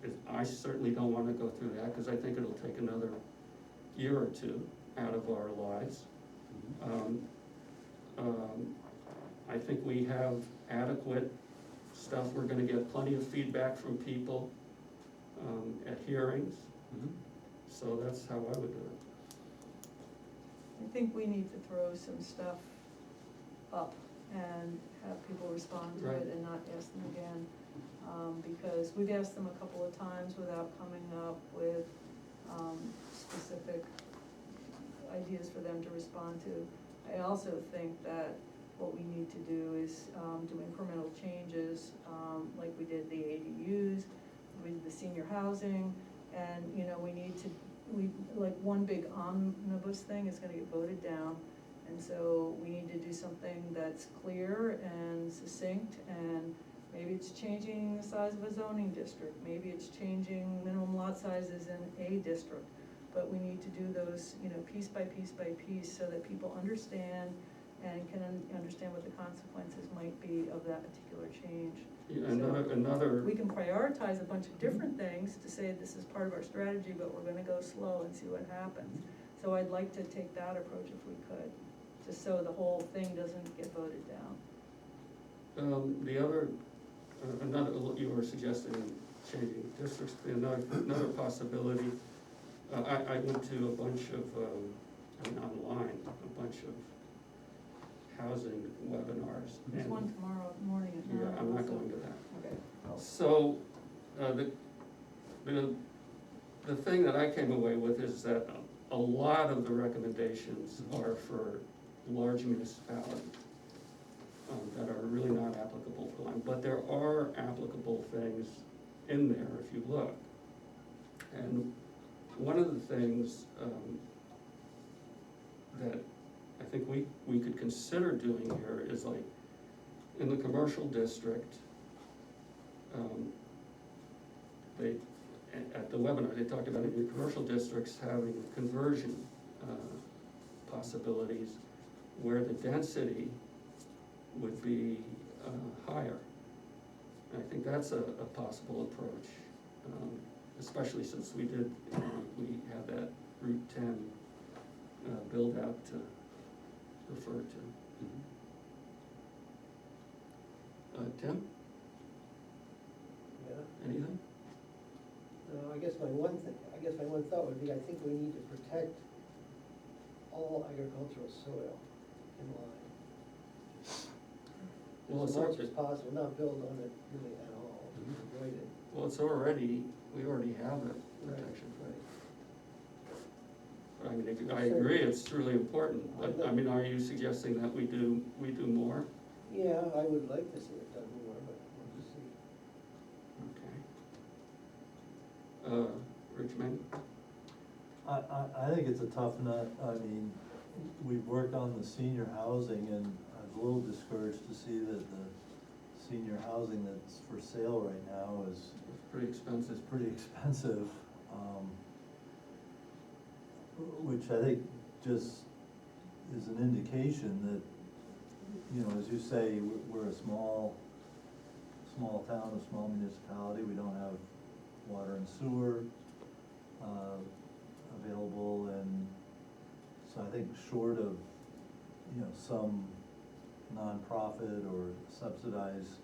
is, I certainly don't wanna go through that, cause I think it'll take another year or two out of our lives. I think we have adequate stuff, we're gonna get plenty of feedback from people, at hearings, so that's how I would do it. I think we need to throw some stuff up and have people respond to Right. it and not ask them again. Because we've asked them a couple of times without coming up with, specific ideas for them to respond to. I also think that what we need to do is, do incremental changes, like we did the ADUs, we did the senior housing, and, we need to, like, one big omnibus thing is gonna get voted down, and so we need to do something that's clear and succinct, and maybe it's changing the size of a zoning district, maybe it's changing minimum lot sizes in a district, but we need to do those, piece by piece by piece, so that people understand and can understand what the consequences might be of that particular change. Yeah, another, We can prioritize a bunch of different things to say this is part of our strategy, but we're gonna go slow and see what happens. So I'd like to take that approach if we could, just so the whole thing doesn't get voted down. the other, another, you were suggesting changing districts, another possibility. I went to a bunch of, online, a bunch of housing webinars. There's and- one tomorrow morning at 9. Yeah, I'm not also. going to that. Okay. So, the thing that I came away with is that a lot of the recommendations are for large municipalities, that are really not applicable for Lyme, but there are applicable things in there if you look. And one of the things, that I think we could consider doing here is, like, in the commercial district, at the webinar, they talked about in the commercial districts having conversion, possibilities where the density would be, higher. And I think that's a possible approach, especially since we did, we had that Route 10, build out to refer to. Tim, Yeah. anything? No, I guess my one thought would be, I think we need to protect all agricultural soil in Lyme. Well, As it's much already, as possible, not build on it really at all, avoid it. well, it's already we already have that protection. Right. I mean, I agree, it's really important, but, I mean, are you suggesting that we do more? Yeah, I would like to see it done more, but we'll just see. Okay. Richmond? I think it's a tough nut. I mean, we've worked on the senior housing, and I was a little discouraged to see that the senior housing that's for sale right now is Pretty expensive. pretty expensive. Which I think just is an indication that, you know, as you say, we're a small town, a small municipality, we don't have water and sewer available, and so I think short of, you know, some nonprofit or subsidized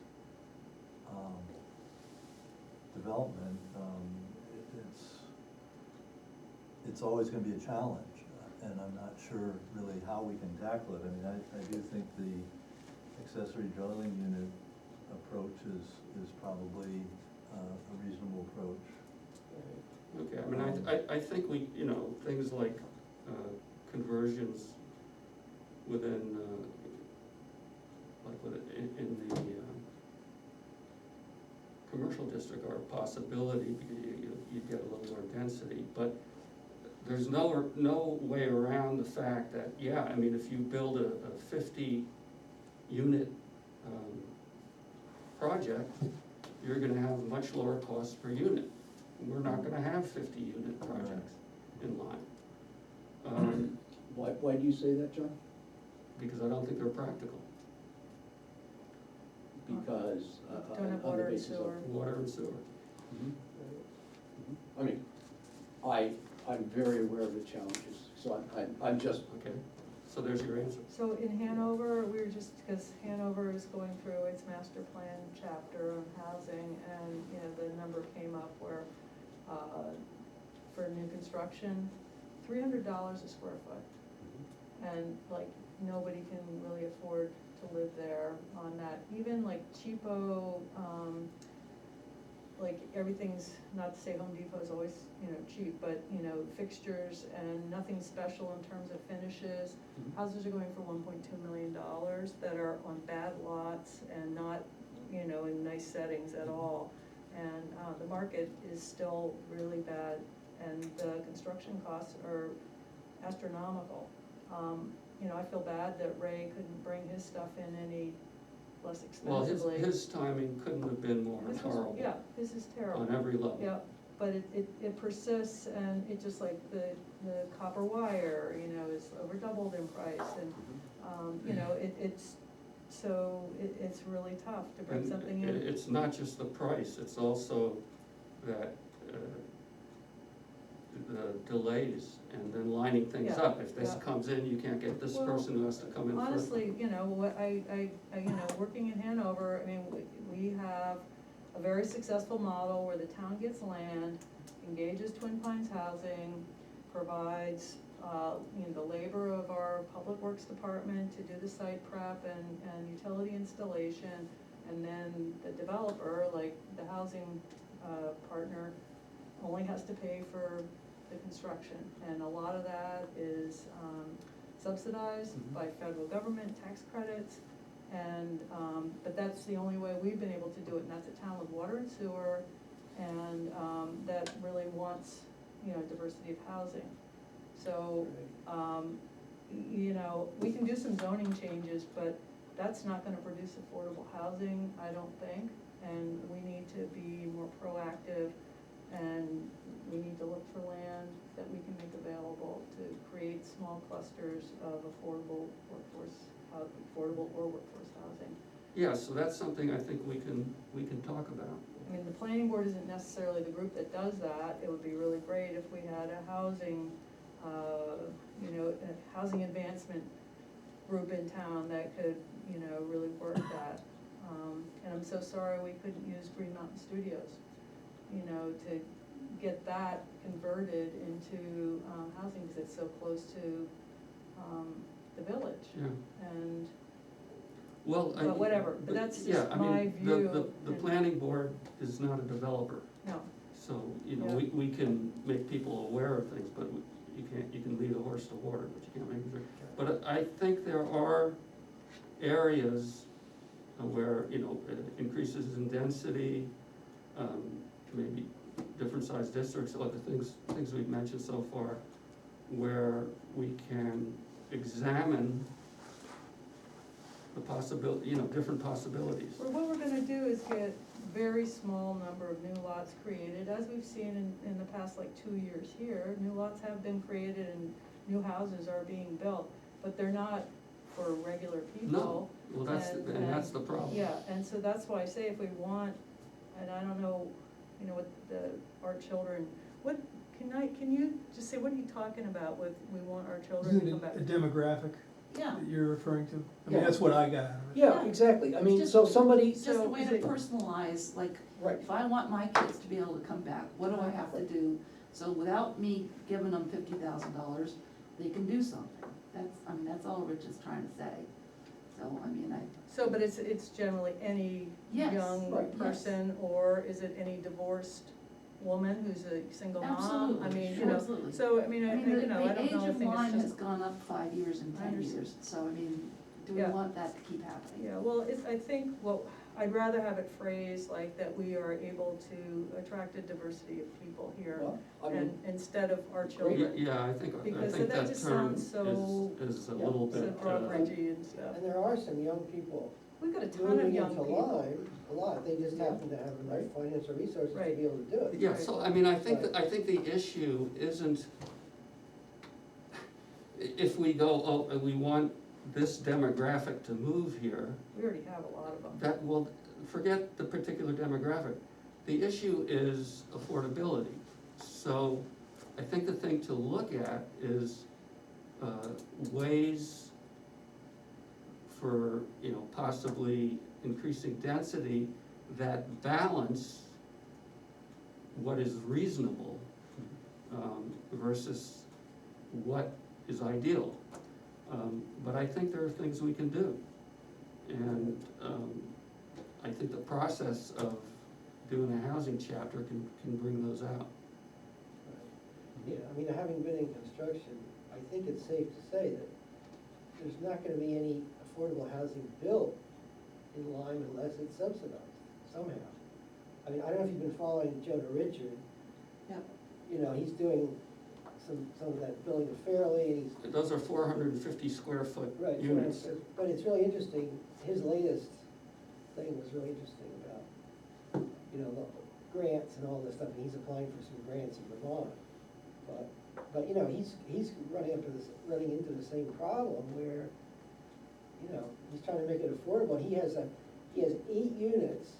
development, it's always gonna be a challenge, and I'm not sure really how we can tackle it. I mean, I do think the accessory dwelling unit approach is probably a reasonable approach. Okay, I mean, I think we, you know, things like conversions within, in the commercial district are a possibility, because you get a little more density, but there's no way around the fact that, yeah, I mean, if you build a 50-unit project, you're gonna have much lower cost per unit. We're not gonna have 50-unit projects in Lyme. Why do you say that, John? Because I don't think they're practical. Because, Don't have on water the and basis of. sewer. Water and sewer. Mhm. I mean, I'm very aware of the challenges, so I'm just, Okay, so there's your answer. So in Hanover, we were just, because Hanover is going through its master plan chapter on housing, and, you know, the number came up where, for new construction, $300 a square foot. And like, nobody can really afford to live there on that, even like cheapo, like everything's, not to say Home Depot is always, you know, cheap, but, you know, fixtures and nothing special in terms of finishes. Houses are going for $1.2 million that are on bad lots and not, you know, in nice settings at all. And, the market is still really bad, and the construction costs are astronomical. You know, I feel bad that Ray couldn't bring his stuff in any less Well, expensively. his timing couldn't have been more This was- horrible. Yeah, this is terrible. On every level. Yeah, but it persists, and it just like the copper wire, you know, is over doubled in price, and, you know, it's really tough to bring And something in. it's not just the price, it's also that, the delays, and then lining things Yeah, up. If this yeah. comes in, you can't get this Well, person who has to come in first. Honestly, you know, what you know, working in Hanover, I mean, we have a very successful model where the town gets land, engages Twin Pines Housing, provides, you know, the labor of our public works department to do the site prep and utility installation, and then the developer, like the housing, partner, only has to pay for the construction, and a lot of that is, subsidized by federal government tax credits, and, but that's the only way we've been able to do it, and that's a town with water and sewer, and, that really wants, you know, diversity of housing. So, you know, we can do some zoning changes, but that's not gonna produce affordable housing, I don't think, and we need to be more proactive, and we need to look for land that we can make available to create small clusters of affordable or workforce housing. Yeah, so that's something I think we can talk about. I mean, the planning board isn't necessarily the group that does that. It would be really great if we had a housing, you know, a housing advancement group in town that could, you know, really work that. And I'm so sorry we couldn't use Green Mountain Studios, you know, to get that converted into, housing, because it's so close to, the village. Yeah. And, Well, but whatever, but that's yeah, just I mean, my view. The and- planning board is not a developer, No, So, you know, we can make people aware of things, but you can lead a horse to water, but you can't make them drink. But I think there are areas where, you know, increases in density, maybe different sized districts, other things we've mentioned so far, where we can examine the possibility, you know, different possibilities. Or what we're gonna do is get very small number of new lots created, as we've seen in the past like 2 years here. New lots have been created and new houses are being built, but they're not for regular people. No, well, that's the problem. Yeah, and so that's why I say if we want, and I don't know, you know, what our children, can you just say, what are you talking about with, we want our children to come back? A demographic Yeah, that you're referring to? I Yeah. mean, that's what I got out of it. Yeah, Yeah. exactly, I mean, Just- so somebody, it's just a So way is to it- personalize, like, right, if I want my kids to be able to come back, what do I have to do? So without me giving them $50,000, they can do something. That's all Rich is trying to say. So, So, but it's generally any Yes, young right, yes. person, or is it any divorced woman who's a single mom? absolutely, I mean, you sure, know, absolutely. so, I mean, I the don't know, I age think of it's Lyme has just, gone up 5 years and I 10 understand. years, so do we Yeah. want that to keep happening? yeah, well, I think, I'd rather have it phrased like that we are able to attract a diversity of people here, well, I mean, and instead of our Yeah, children. yeah, I think Because that that just term sounds so- is a Yeah. little So bit, Broadbridge-y and stuff. And there are some young people We've got a ton of moving young into people. Lyme, a lot, they just happen to have enough financial resources to Right. be able to do it. yeah, so, I mean, I think the issue isn't, if we go, oh, we want this demographic to move here, We already have a lot of them. that will, forget the particular demographic. The issue is affordability. So I think the thing to look at is ways for, you know, possibly increasing density that balance what is reasonable versus what is ideal. But I think there are things we can do. And I think the process of doing a housing chapter can bring those out. Yeah, I mean, having been in construction, I think it's safe to say that there's not gonna be any affordable housing built in Lyme unless it's subsidized somehow. I mean, I don't know if you've been following Jonah Richard. Yep. You know, he's doing some of that building of Fairleigh, and he's Those are 450 square foot right, units. but it's really interesting, his latest thing was really interesting about, you know, the grants and all this stuff, and he's applying for some grants in Vermont. But, you know, he's running into the same problem where, you know, he's trying to make it affordable. He has 8 units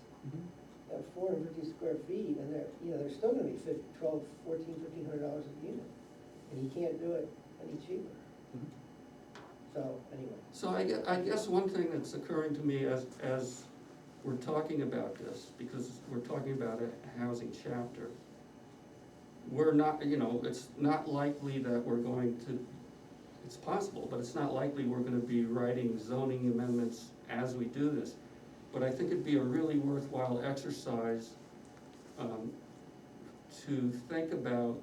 at 450 square feet, and they're still gonna be $1,400-$1,500 a unit. And he can't do it any cheaper. So, anyway. So I guess one thing that's occurring to me as we're talking about this, because we're talking about a housing chapter, we're not, you know, it's not likely that we're going to, it's possible, but it's not likely we're gonna be writing zoning amendments as we do this. But I think it'd be a really worthwhile exercise to think about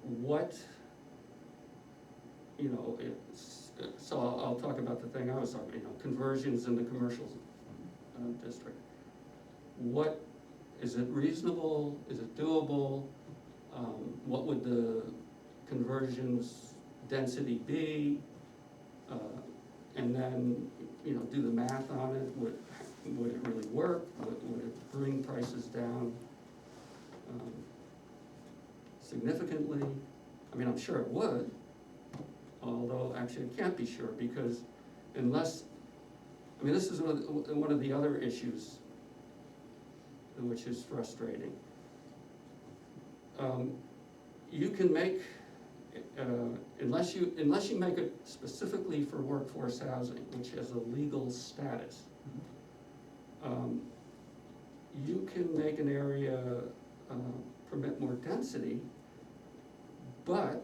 what, you know, so I'll talk about the thing I was talking, you know, conversions in the commercial district. What, is it reasonable, is it doable? What would the conversions density be? And then, you know, do the math on it, would it really work? Would it bring prices down significantly? I mean, I'm sure it would, although actually it can't be sure, because unless, I mean, this is one of the other issues which is frustrating. You can make, unless you make it specifically for workforce housing, which has a legal status, you can make an area permit more density, but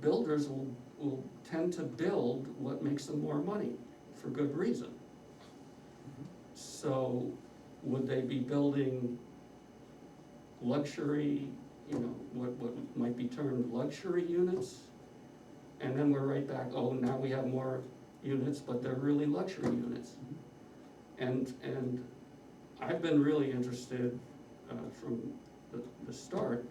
builders will tend to build what makes them more money for good reason. So would they be building luxury, you know, what might be termed luxury units. And then we're right back, oh, now we have more units, but they're really luxury units. And I've been really interested, from the start,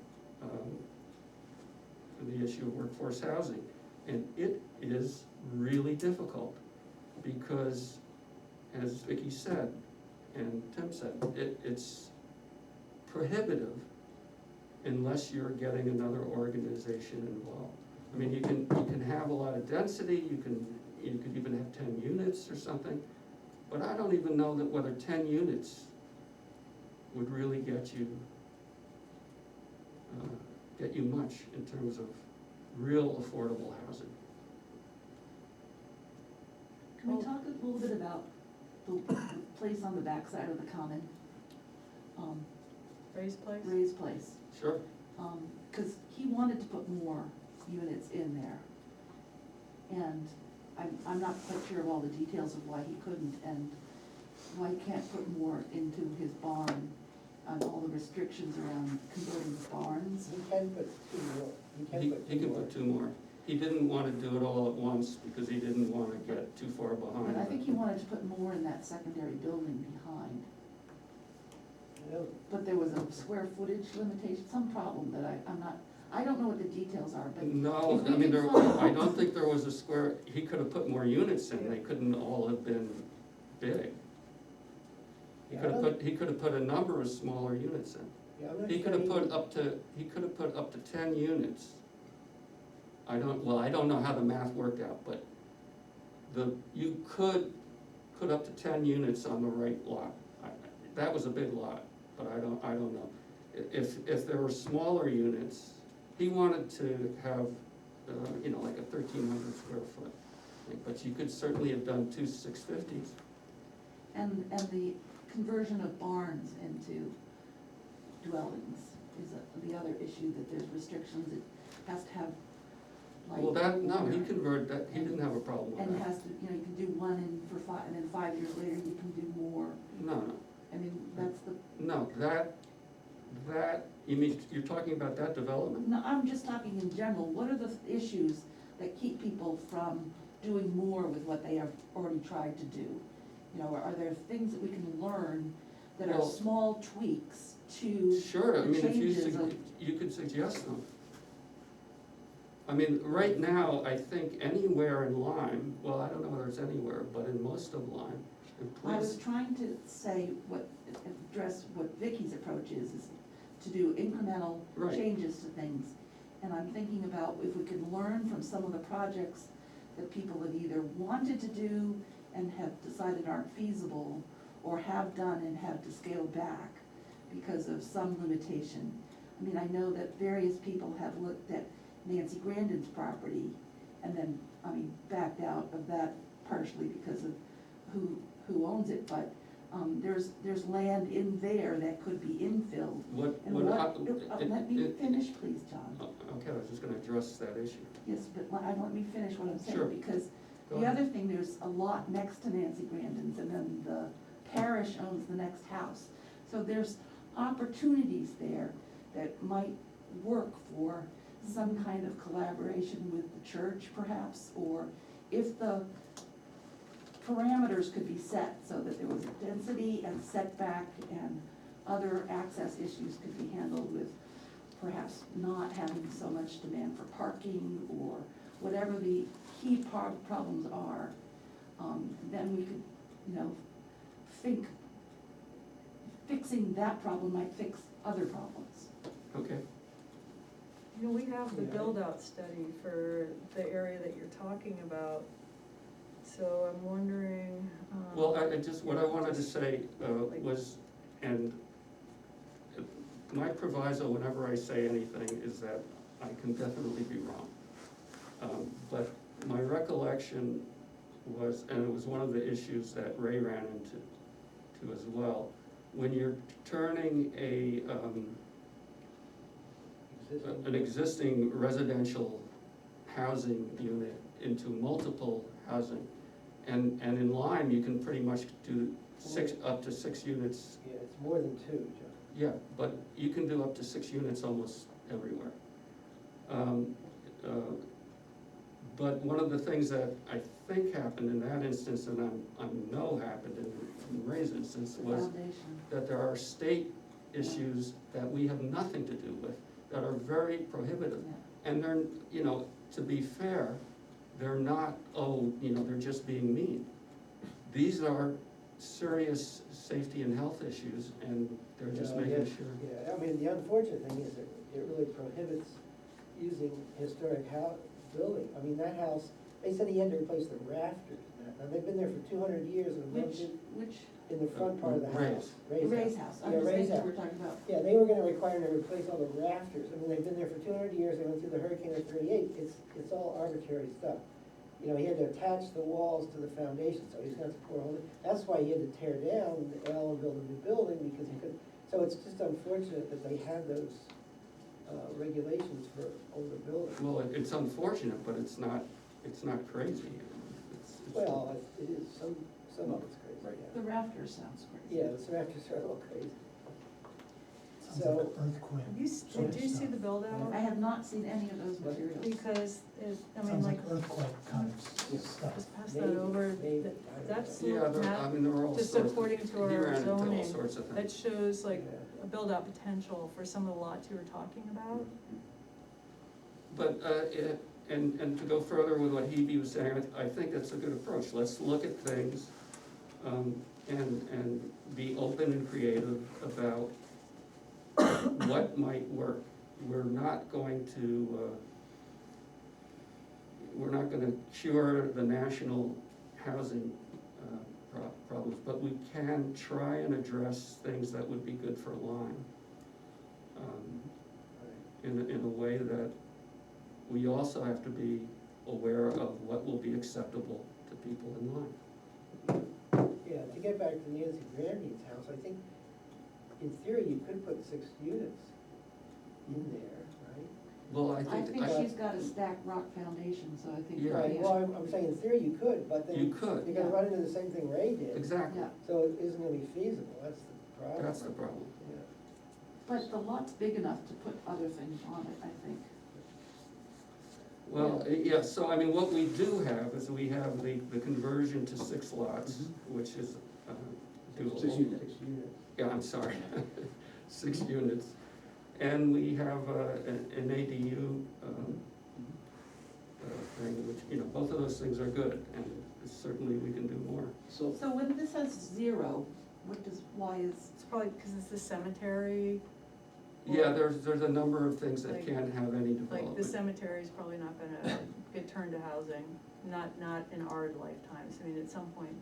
in the issue of workforce housing. And it is really difficult, because, as Vicky said, and Tim said, it's prohibitive unless you're getting another organization involved. I mean, you can have a lot of density, you could even have 10 units or something, but I don't even know that whether 10 units would really get you much in terms of real affordable housing. Can we talk a little bit about the place on the backside of the common? Ray's place? Ray's place. Sure. Cause he wanted to put more units in there. And I'm not quite sure of all the details of why he couldn't, and why he can't put more into his barn, and all the restrictions around converting the barns. He can put two more, He can put 2 more. He didn't wanna do it all at once, because he didn't wanna get too far behind. And I think he wanted to put more in that secondary building behind. But there was a square footage limitation, some problem that I don't know what the details are, but. No, if I we mean, can find- I don't think there was a square, he could have put more units in, they couldn't all have been big. He could have put a number of smaller units in. Yeah, I'm not He could sure have put up to 10 units. I don't know how the math worked out, but you could put up to 10 units on the right lot. That was a big lot, but I don't know. If there were smaller units, he wanted to have, you know, like a 1,300 square foot thing, but you could certainly have done 2 650s. And the conversion of barns into dwellings is the other issue, that there's restrictions, it has to have light. Well, no, he water, converted that, he didn't have a problem with and it that. has to, you know, you can do one in for 5, and then 5 years later you can do more. No, I mean, that's the, no, you mean, you're talking about that development? no, I'm just talking in general, what are the issues that keep people from doing more with what they have already tried to do? You know, are there things that we can learn that are Well, small tweaks to Sure, I the mean, if changes of? you could suggest them. I mean, right now, I think anywhere in Lyme, well, I don't know whether it's anywhere, but in most of Lyme, and I was please, trying to say address what Vicky's approach is to do incremental Right. changes to things. And I'm thinking about if we could learn from some of the projects that people have either wanted to do and have decided aren't feasible, or have done and had to scale back because of some limitation. I mean, I know that various people have looked at Nancy Grandin's property and then, backed out of that partially because of who owns it, but, there's land in there that could be infilled. And let me finish, please, John. Okay, I was just gonna address that issue. Yes, but let me finish what I'm saying, Sure. because Go the ahead. other thing, there's a lot next to Nancy Grandin's, and then the parish owns the next house. So there's opportunities there that might work for some kind of collaboration with the church perhaps, or if the parameters could be set so that there was a density and setback and other access issues could be handled with perhaps not having so much demand for parking or whatever the key problems are, then we could, think fixing that problem might fix other problems. Okay, You know, we have the Yeah. build-out study for the area that you're talking about, so I'm wondering. well, what I wanted to say, was, and my proviso whenever I say anything is that I can definitely be wrong. But my recollection was, and it was one of the issues that Ray ran into as well, when you're turning an existing residential housing unit into multiple housing, and in Lyme, you can pretty much do up to 6 units. Yeah, it's more than two, John. Yeah, but you can do up to 6 units almost everywhere. Um, uh, But one of the things that I think happened in that instance, and I know happened in Ray's instance, The was foundation. that there are state issues that we have nothing to do with, that are very prohibitive. Yeah. And they're, you know, to be fair, they're not, oh, you know, they're just being mean. These are serious safety and health issues, and they're just Yeah, making yeah, sure. Yeah, I mean, the unfortunate thing is that it really prohibits using historic building. I mean, that house, they said he had to replace the rafters. Now, they've been there for 200 years and lived Which, in the front part of the house. Ray's house, I'm Yeah, just Ray's thinking house. we're talking about. Yeah, they were gonna require him to replace all the rafters. I mean, they've been there for 200 years, they went through the hurricane of '38. It's all arbitrary stuff. You know, he had to attach the walls to the foundation, so he's got to pour all the, that's why he had to tear down the L and build a new building, because he couldn't. So it's just unfortunate that they have those regulations for older buildings. Well, it's unfortunate, but it's not crazy. Well, it is, some of it's crazy, Right. The yeah. rafters sounds crazy. Yeah, the rafters are a little crazy. Sounds So, like earthquake. Did you see the build out? I have not seen any of those materials. Because it, I mean, Sounds like, like earthquake kind of stuff. just pass that over, maybe, That- I don't that's know. Yeah, the there, I map, mean, there are all just sorts of, according to he our ran into all zoning, sorts of that things. shows like Yeah. a build out potential for some of the lots you were talking about. But, and to go further with what Hebe was saying, I think that's a good approach. Let's look at things, and be open and creative about what might work. We're not going to, we're not gonna cure the national housing problems, but we can try and address things that would be good for Lyme. In a way that we also have to be aware of what will be acceptable to people in Lyme. Yeah, to get back to Nancy Grandy's house, I think, in theory, you could put 6 units in there, right? Well, I I think, think she's got a stacked rock foundation, so I think. Yeah. Right, well, I'm saying in theory you could, but then You could. you're gonna run into the same thing Ray did. exactly, Yeah, So it isn't gonna be feasible, that's the problem. that's the problem. Yeah. but the lot's big enough to put other things on it, I think. Well, yeah, so I mean, what we do have is we have the conversion to 6 lots, which is doable. 6 units. 6 units. Yeah, I'm sorry, 6 units. And we have an ADU thing, which, you know, both of those things are good, and certainly we can do more. So, So when this has 0, why is, It's probably because it's the cemetery, Yeah, there's a number of things that Like- can't have any like the development. cemetery is probably not gonna get turned to housing, not in our lifetimes. I mean, at some point,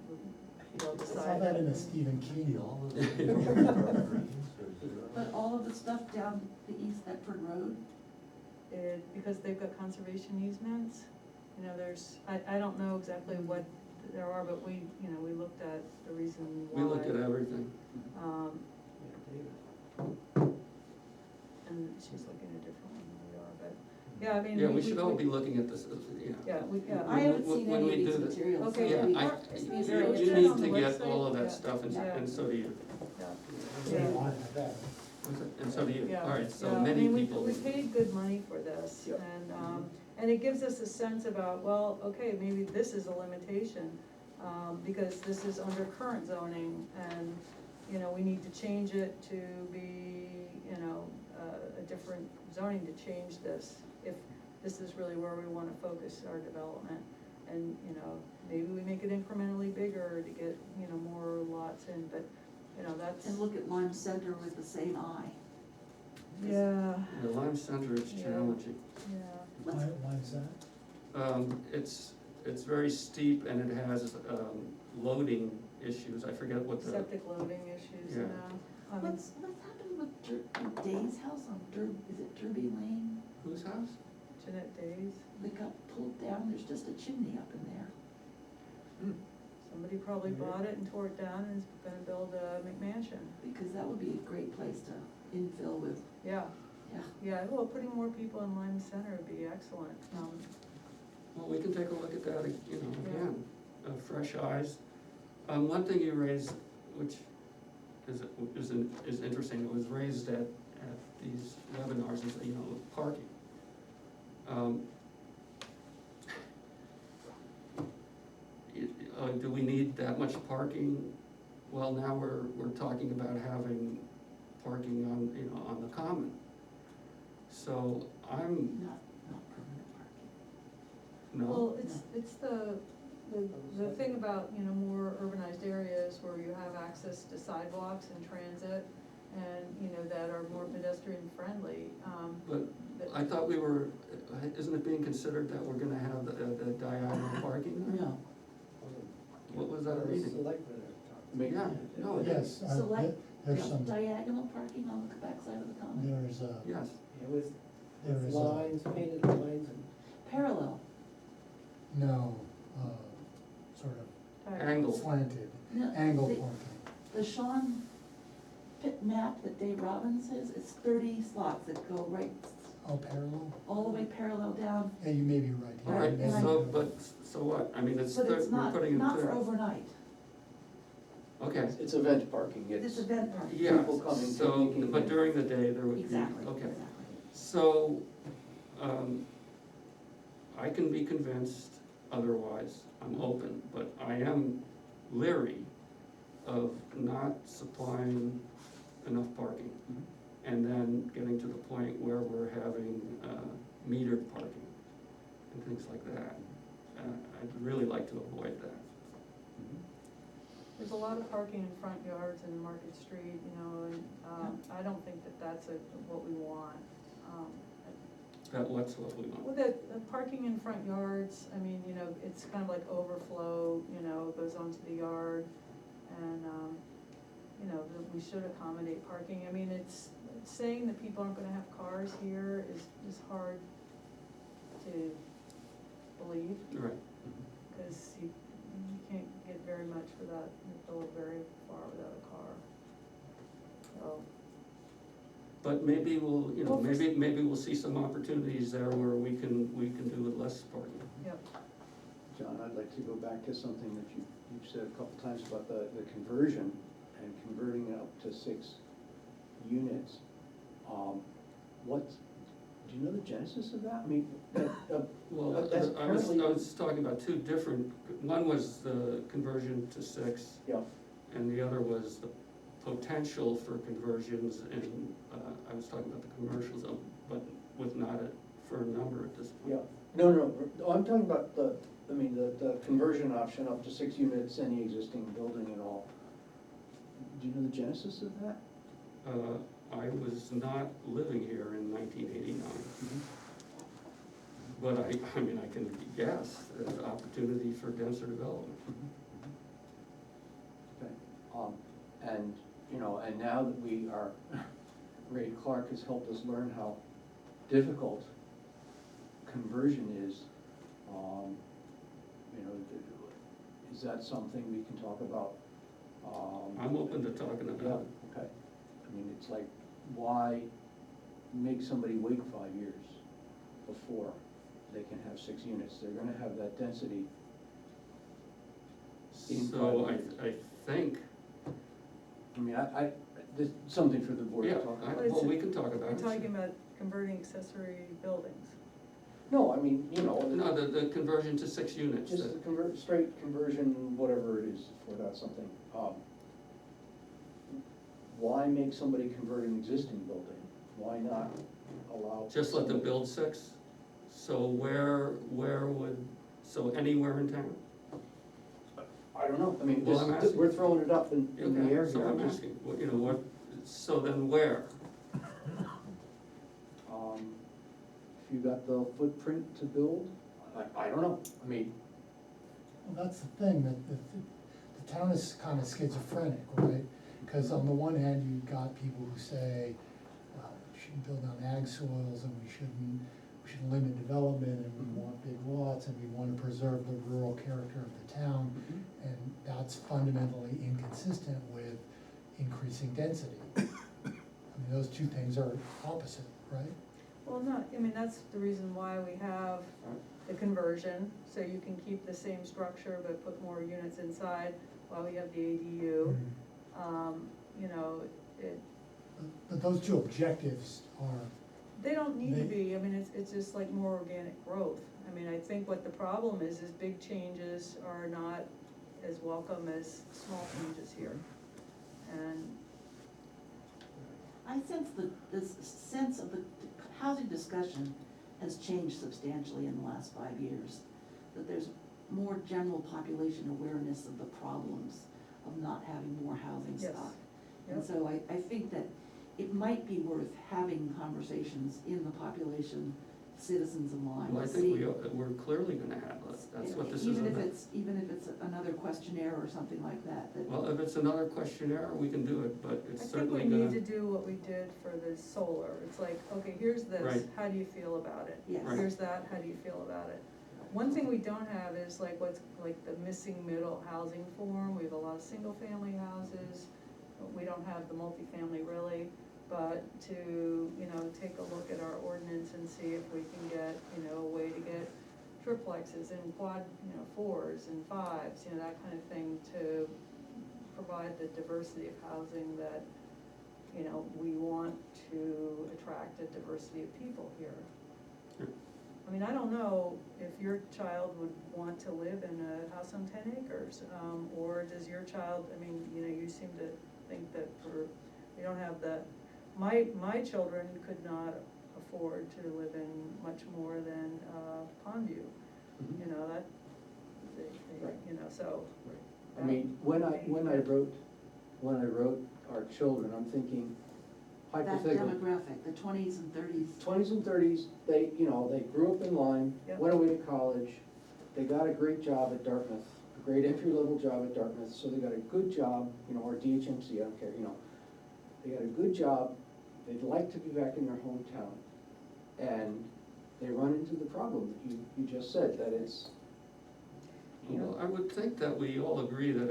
they'll I decide. saw that in a Stephen King. All of it. but all of the stuff down the East Thetford Road? Because they've got conservation easements, you know, I don't know exactly what there are, but we looked at the reason why. We looked at everything. Um, Yeah, David. and she's looking at a different one than we are, but, yeah, I mean. Yeah, we should all be looking at this, yeah. Yeah, I haven't seen when any we of these do this. materials. Okay, so Yeah, it'd be- I, it'd be It's very you on need the to get website, all of that yeah. stuff, Yeah. and so do you. Yeah. Yeah, Yeah. I have that. And so do you. Yeah, All right, so yeah, I many mean, people. we paid good money for this, Yep. and it gives us a sense about, well, okay, maybe this is a limitation, because this is under current zoning, and, you know, we need to change it to be, you know, a different zoning to change this, if this is really where we wanna focus our development. And, you know, maybe we make it incrementally bigger to get, you know, more lots in, but, you know, that's. And look at Lyme Center with the same eye. Yeah, The Lyme Center is Yeah. challenging. yeah. Why is that? It's very steep and it has, loading issues. I forget what the, Septic loading issues, Yeah. I mean, What's happened with Day's house on is it Derby Lane? whose house? Jeanette Days, They got pulled down, there's just a chimney up in there. somebody probably Yeah. bought it and tore it down and is gonna build a McMansion. Because that would be a great place to infill with, Yeah, yeah. yeah, well, putting more people in Lyme Center would be excellent. Well, we can take a look at that, you know, again, fresh eyes. One thing you raised, which is interesting. It was raised at these webinars, is, you know, parking. Do we need that much parking? Well, now we're talking about having parking on, you know, on the common. So I'm, Not permanent parking. no, Well, it's the thing about, you know, more urbanized areas where you have access to sidewalks and transit and, you know, that are more pedestrian friendly, but I thought we were, isn't it being considered that we're gonna have the diagonal parking? No, What was that reading? Selectmen are talking. Make- Yeah, no, Yes, Select- there's some, diagonal parking on the backside of the common, there's a, yes, It was there is a, lines, painted lines and. parallel. no, sort of angle. slanted, No, angle the- parking. The Sean Pitt map that Dave Robbins says, it's 30 slots that go right, Oh, parallel? all the way parallel down, Yeah, you may be right. All yeah, right, maybe so, you're but, so what? I mean, it's, but it's we're not, putting in not for third. overnight. Okay, It's event parking, It's event parking. yeah, people coming, so, taking but it. during the day, there would be, Exactly, okay. exactly. So, I can be convinced otherwise, I'm open, but I am leery of not supplying enough parking. Mhm. And then getting to the point where we're having, metered parking and things like that. I'd really like to avoid that. Mhm. there's a lot of parking in front yards and Market Street, you know, and, I don't think that that's what we want. What's what we want. Well, the parking in front yards, I mean, you know, it's kind of like overflow, you know, goes onto the yard, and, you know, that we should accommodate parking. I mean, it's saying that people aren't gonna have cars here is hard to believe, Right. cause you can't get very much without, you go very far without a car. So, But maybe we'll, you know, Well, for maybe we'll see some opportunities there where we can do with less parking. yep, John, I'd like to go back to something that you've said a couple times about the conversion and converting it up to 6 units. Do you know the genesis of that? I mean, Well, that's I was apparently. talking about two different, one was the conversion to 6, Yeah, and the other was the potential for conversions, and, I was talking about the commercial zone, but with not a firm number at this point. yeah. No, I'm talking about the conversion option up to 6 units, any existing building and all. Do you know the genesis of that? I was not living here in 1989, but I mean, I can guess, the opportunity for denser development. Okay, and, you know, and now that we are, Ray Clark has helped us learn how difficult conversion is, you know, is that something we can talk about? I'm open to talking Yeah, about it. okay. I mean, it's like, why make somebody wait 5 years before they can have 6 units? They're gonna have that density. In So 5 years. I think, I mean, there's something for the board yeah, to talk about. well, we can talk about we're it. talking about converting accessory buildings. No, I mean, you know, No, the conversion to 6 units. just the straight conversion, whatever it is, without something. Why make somebody convert an existing building? Why not allow? Just let them build 6, so where would, so anywhere in town? I don't know, I mean, Well, I'm asking. we're throwing it up in the Okay, air so here. I'm asking, you know, what, so then where? If you got the footprint to build, I don't know, I mean, Well, that's the thing, that the town is kind of schizophrenic, right? Because on the one hand, you've got people who say, well, we shouldn't build on ag soils, and we should limit development, and we want big lots, and we want to preserve the rural character of the town, and that's fundamentally inconsistent with increasing density. I mean, those two things are opposite, right? Well, no, I mean, that's the reason why we have the conversion, so you can keep the same structure but put more units inside while we have the ADU. you know, it, But those two objectives are, they don't need to They- be, I mean, it's just like more organic growth. I mean, I think what the problem is big changes are not as welcome as small changes here. And, I sense this sense of the housing discussion has changed substantially in the last 5 years. That there's more general population awareness of the problems of not having more housing Yes. stock. And Yep. so I think that it might be worth having conversations in the population, citizens of Lyme. Well, I to think see- we're clearly gonna have that's what this is Even if about. even if it's another questionnaire or something like that, that. Well, if it's another questionnaire, we can do it, but I it's think we certainly need gonna. to do what we did for the solar. It's like, okay, here's this, Right. how do you feel about it? Yes. Right. Here's that, how do you feel about it? One thing we don't have is like what's like the missing middle housing form. We have a lot of single-family houses. We don't have the multifamily really, but to, you know, take a look at our ordinance and see if we can get, you know, a way to get triplexes and quad, you know, 4s and 5s, you know, that kind of thing to provide the diversity of housing that, you know, we want to attract a diversity of people here. Sure. I mean, I don't know if your child would want to live in a house on 10 acres, or does your child, I mean, you know, you seem to think that we don't have the, my children could not afford to live in much more than, Pondview, Mhm. you know, that, Right. you know, so. I mean, when I wrote our children, I'm thinking That hypothetical. demographic, the 20s and 30s. 20s and 30s, they grew up in Lyme, Yep. went away to college, they got a great job at Dartmouth, a great entry-level job at Dartmouth, so they got a good job, or DHMC, I don't care, they got a good job, they'd like to be back in their hometown, and they run into the problem that you just said, that it's, Well, I would think that we all agree that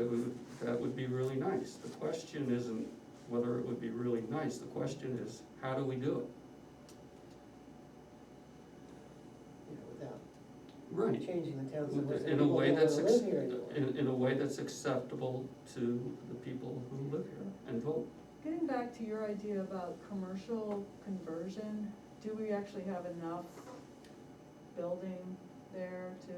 that would be really nice. The question isn't whether it would be really nice, the question is, how do we do it? Without Right. changing the town so much that In a people way don't wanna that's, live here anymore. in a way that's acceptable to the people who live here and vote. Getting back to your idea about commercial conversion, do we actually have enough building there to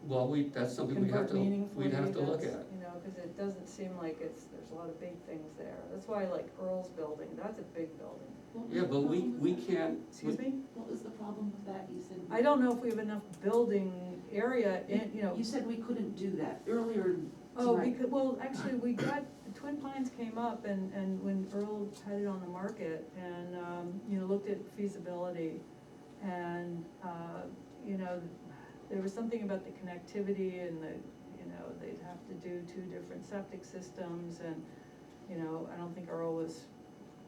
Well, that's something convert meaningfully? we'd have to look That's, at. you know, cause it doesn't seem like there's a lot of big things there. That's why I like Earl's building, that's a big building. What was Yeah, the but we problem with that? can't. Excuse me? What was the problem with that, you said? I don't know if we have enough building area in, you know. You said we couldn't do that earlier Oh, tonight. because, well, actually, we got, Twin Pines came up and when Earl had it on the market and, you know, looked at feasibility and, you know, there was something about the connectivity and the, you know, they'd have to do 2 different septic systems and, you know, I don't think Earl was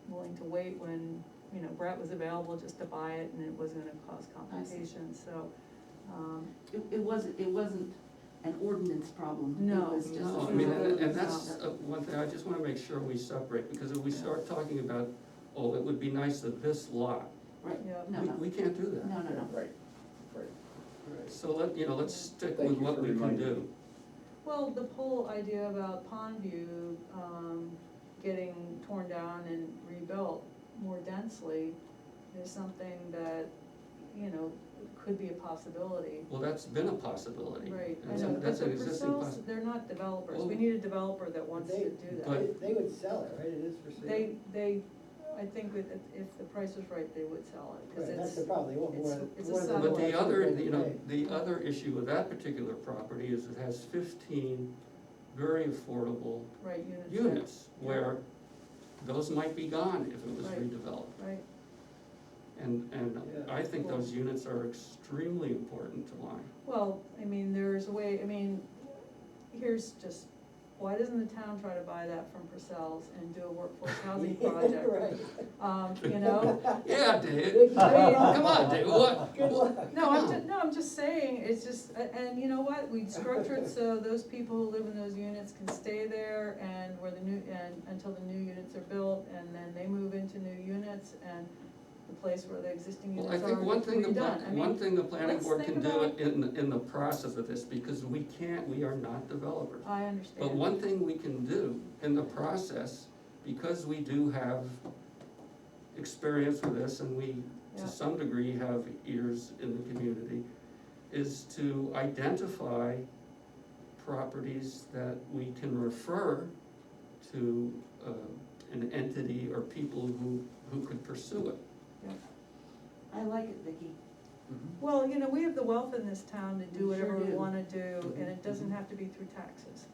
willing to wait when, you know, Brett was available just to buy it and it was gonna cause complications, so, It wasn't an ordinance problem. No. It was just No, a I mean, feasibility and that's problem. one thing, I just wanna make sure we separate, because if we start talking about, oh, it would be nice that this lot, Right, Yeah. no, no, we can't do that. no, no, no. right. So let's stick Thank with you what for we can reminding do. me. well, the whole idea about Pondview, getting torn down and rebuilt more densely is something that, you know, could be a possibility. Well, that's been a possibility. Right, I That's know, but that's the an existing Purcells, possibility. they're not developers, we Well, need a developer that wants to do that. But- They would sell it, right, it is for sale. They, I think if the price was right, they would sell it, cause Right, that's it's, the problem, they want it's- more. it's a more than satellite. But the what other, they're you know, paying. the other issue with that particular property is it has 15 very affordable right, units. units, where those might be gone if it was Right. redeveloped. Right, And Yeah. I think those units are extremely important to Lyme. well, I mean, there's a way, I mean, here's just, why doesn't the town try to buy that from Purcell's and do a workforce housing project? Right. You know? Yeah, Dave, come on, Dave, Good luck. No, I'm just saying, it's just, and you know what, we'd structure it so those people who live in those units can stay there and where the new, and until the new units are built, and then they move into new units, and the place where the existing Well, units I are think one thing, redone. I mean, the planning let's board think can do about- in the process of this, because we are not developers. I understand. But one thing we can do in the process, because we do have experience with this, and we, Yeah. to some degree, have ears in the community, is to identify properties that we can refer to an entity or people who could pursue it. Yeah. I like it, Vicky. Well, you know, we have the wealth in this town to We do whatever sure we do. wanna do, and it doesn't Mhm. have to be through taxes.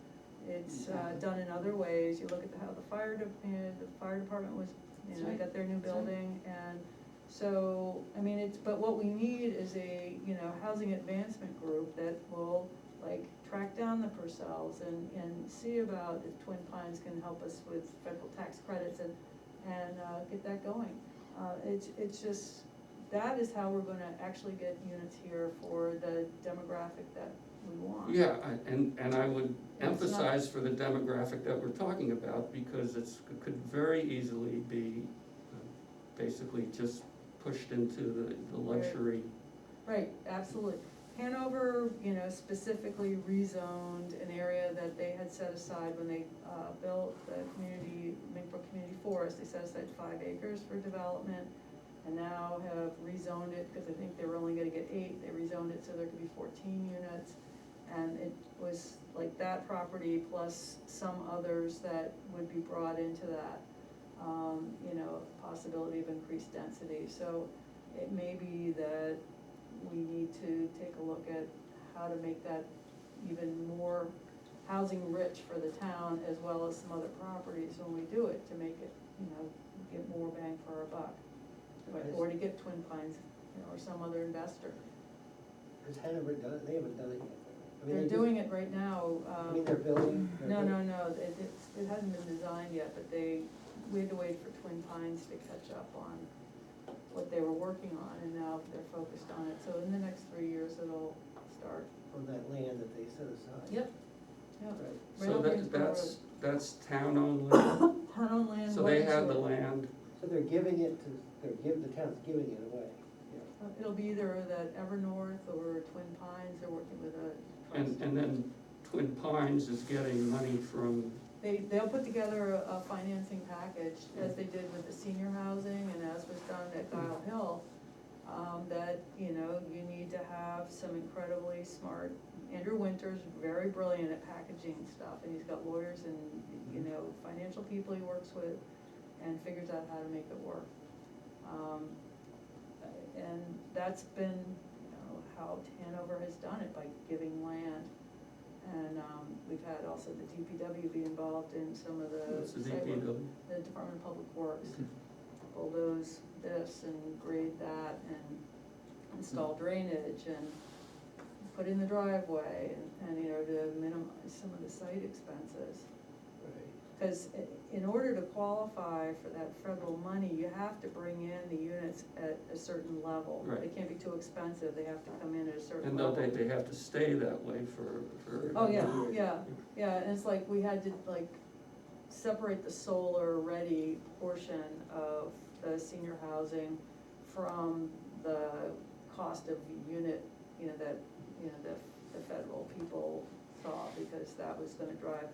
It's Exactly. done in other ways. You look at how the fire department was, you That's know, right. got their new That's right. building, and so, I mean, but what we need is a, you know, housing advancement group that will, like, track down the Purcells and see about if Twin Pines can help us with federal tax credits and get that going. It's just, that is how we're gonna actually get units here for the demographic that we want. Yeah, and I would And it's not- emphasize for the demographic that we're talking about, because it could very easily be basically just pushed into the luxury. Right, absolutely. Hanover, you know, specifically rezoned an area that they had set aside when they built the Minkbrook Community Forest. They set aside 5 acres for development, and now have rezoned it, because I think they were only gonna get 8, they rezoned it so there could be 14 units. And it was like that property plus some others that would be brought into that, you know, possibility of increased density. So it may be that we need to take a look at how to make that even more housing rich for the town, as well as some other properties when we do it, to make it, you know, get more bang for our buck. Or to get Twin Pines, you know, or some other investor. Has Hanover done it? They haven't done it yet. I mean, They're they doing it right now. I mean, they're building. No, it hasn't been designed yet, but we had to wait for Twin Pines to catch up on what they were working on, and now they're focused on it. So in the next 3 years, it'll start. On that land that they set aside. Yep, yep. Right. Right So on Greensboro that's town-owned land, Road. Her own land. so they water have the sewer. land, So they're giving it to, the town's giving it away. Yeah. It'll be either that Evernorth or Twin Pines. They're working with a trust. and then Twin Pines is getting money from, They'll put together a financing package, as they did with the senior housing and as was done at Guile Hill, that, you know, you need to have some incredibly smart, Andrew Winter's very brilliant at packaging stuff, and he's got lawyers and, you know, financial people he works with, and figures out how to make it work. And that's been, you know, how Hanover has done it, by giving land. And we've had also the DPW be involved in some of the what's the site work. DPW? The Department of Public Works, bulldoze this and grade that and install drainage and put in the driveway and, you know, to minimize some of the site expenses. Right. Because in order to qualify for that federal money, you have to bring in the units at a certain level. Right. They can't be too expensive, they have to come in at a certain And level. they have to stay that way for. Oh, yeah, and it's like, we had to like separate the solar ready portion of the senior housing from the cost of the unit, you know, that, you know, the federal people saw, because that was gonna drive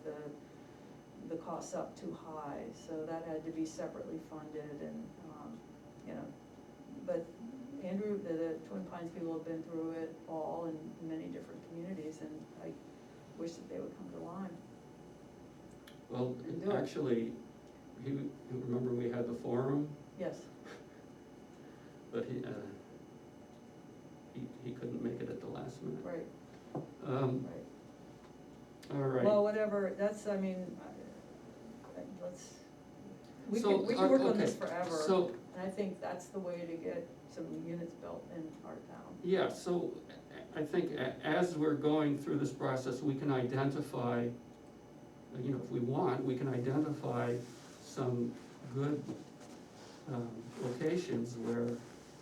the costs up too high, so that had to be separately funded and, you know, but Andrew, the Twin Pines people have been through it all in many different communities, and I wish that they would come to Lyme. Well, And do it. actually, you remember we had the forum, Yes, but he couldn't make it at the last minute. right, All right. right. Well, whatever, that's, I mean, let's, we So, can work on this okay, forever. so- And I think that's the way to get some units built in our town. Yeah, so I think as we're going through this process, we can identify, you know, if we want, we can identify some good locations where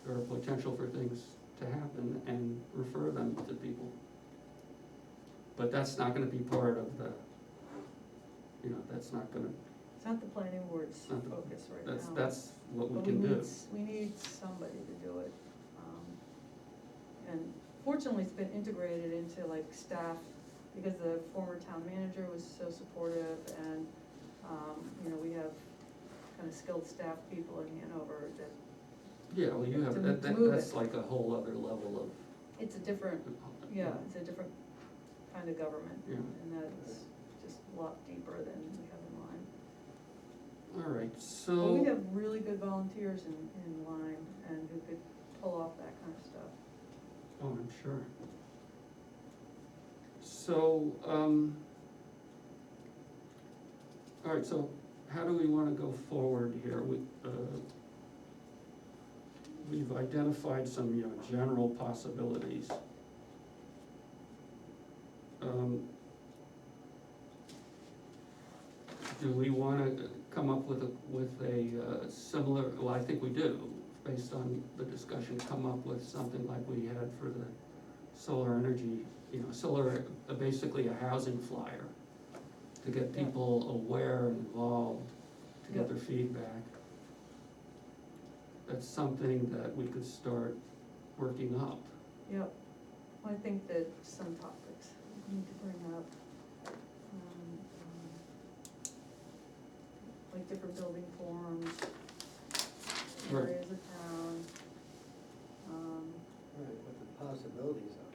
there are potential for things to happen and refer them to people. But that's not gonna be part of the, you know, that's not gonna, It's not the planning board's Not the- focus right now. that's what we But can do. we need somebody to do it. And fortunately, it's been integrated into like staff, because the former town manager was so supportive, and, you know, we have kind of skilled staff people in Hanover that, Yeah, well, you have, To that, move that's it. like a whole other level of. it's a different, yeah, it's a different kind of government. Yeah. And that's just a lot deeper than we have in Lyme. All right, But so. we have really good volunteers in Lyme and who could pull off that kind of stuff. Oh, I'm sure. So, all right, so how do we wanna go forward here? We've identified some, general possibilities. Do we wanna come up with a similar, well, I think we do, based on the discussion, come up with something like we had for the solar energy, solar, basically a housing flyer, to get Yeah. people aware and involved, to get Yeah. their feedback. That's something that we could start working up. Yep, I think that some topics we need to bring up. Like different building forms, Right. areas of town. Right, what the possibilities are,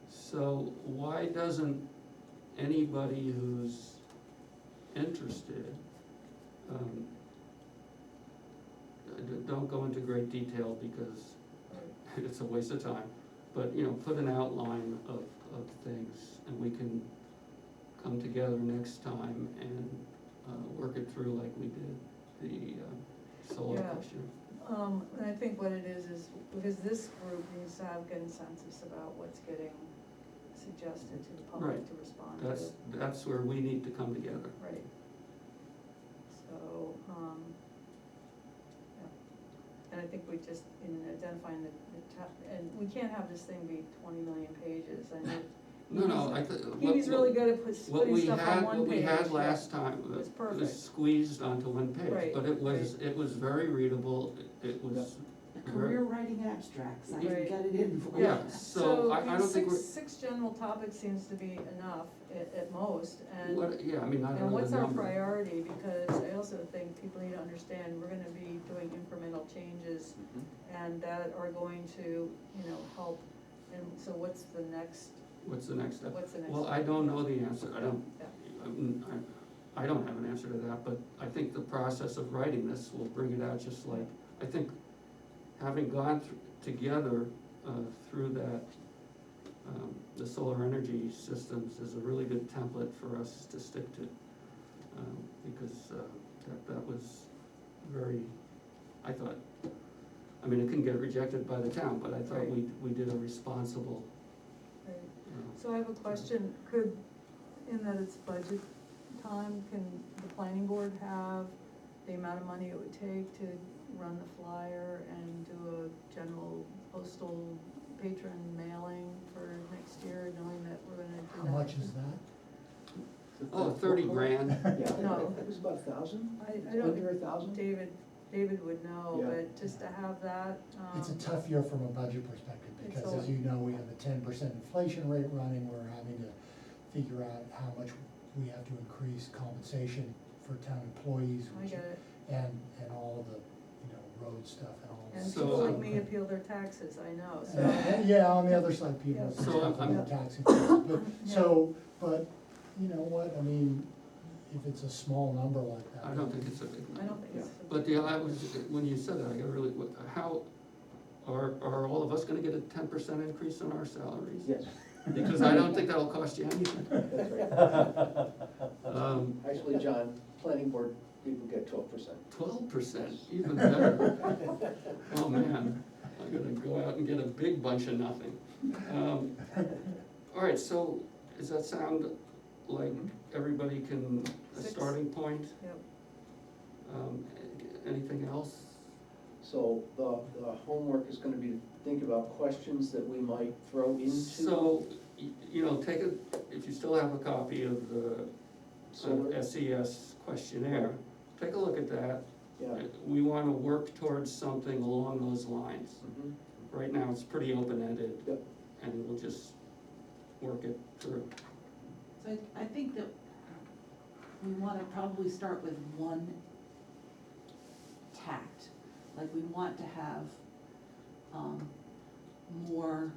So why doesn't anybody who's interested, don't go into great detail because it's a waste of time, but, put an outline of things, and we can come together next time and, work it through like we did the, solar Yeah. question. And I think what it is because this group needs to have consensus about what's getting suggested to the public Right. to respond to. That's where we need to come together. Right. So, yeah, and I think we just, in identifying the and we can't have this thing be 20 million pages, I know. No, He's really good at what putting we stuff had, on one what we page. had yeah. last time, It was it perfect. was squeezed onto one page, Right, but it was very readable, it was. Career writing abstracts, I can Right. get it in for you. Yeah, so I don't think we're, six general topics seems to be enough at most, and. yeah, I mean, I don't And know what's the our number. priority, because I also think people need to understand, we're gonna be doing incremental changes, and that are going to, help, and so what's the next, What's the next step? what's the next? Well, I don't know the answer, Yeah. I don't have an answer to that, but I think the process of writing this will bring it out just like, I think, having gone together, through that, the solar energy systems is a really good template for us to stick to. Because, that was very, I thought, I mean, it can get rejected by the town, but I thought Right. we did a responsible, Right. So I have a question, in that it's budget time, can the planning board have the amount of money it would take to run the flyer and do a general postal patron mailing for next year, knowing that we're gonna do that? How much is that? oh, 30 grand. Yeah, No. it was about 1,000, I don't, under 1,000? David would know, Yeah. but just to have that, It's a tough year from a budget perspective, It's because a- as you know, we have a 10% inflation rate running, we're having to figure out how much we have to increase compensation for town employees, I which, get it. and all of the, road stuff and all of And that. So, people like me appeal their taxes, I know, so. Yeah, on the other side, people Yeah. are So stuff on the I'm- tax increase, but, Yeah. but, you know what, I mean, if it's a small number like that. I don't think it's a big I number. don't think it's. But I was, when you said that, I got really, how, are all of us gonna get a 10% increase on our salaries? Yes, Because I don't think that'll cost you anything. that's right. Um, Actually, John, planning board people get 12%. 12%, even better. Oh, man, I'm gonna go out and get a big bunch of nothing. All right, so does that sound like everybody can, a 6. starting point? Yep, Anything else? So the homework is gonna be to think about questions that we might throw into. So, take a, if you still have a copy of the Solar. SES questionnaire, take a look at that. Yeah. We wanna work towards something along those lines. Mhm. Right now, it's pretty open-ended. Yep. And we'll just work it through. So I think that we wanna probably start with one tact. Like, we want to have, more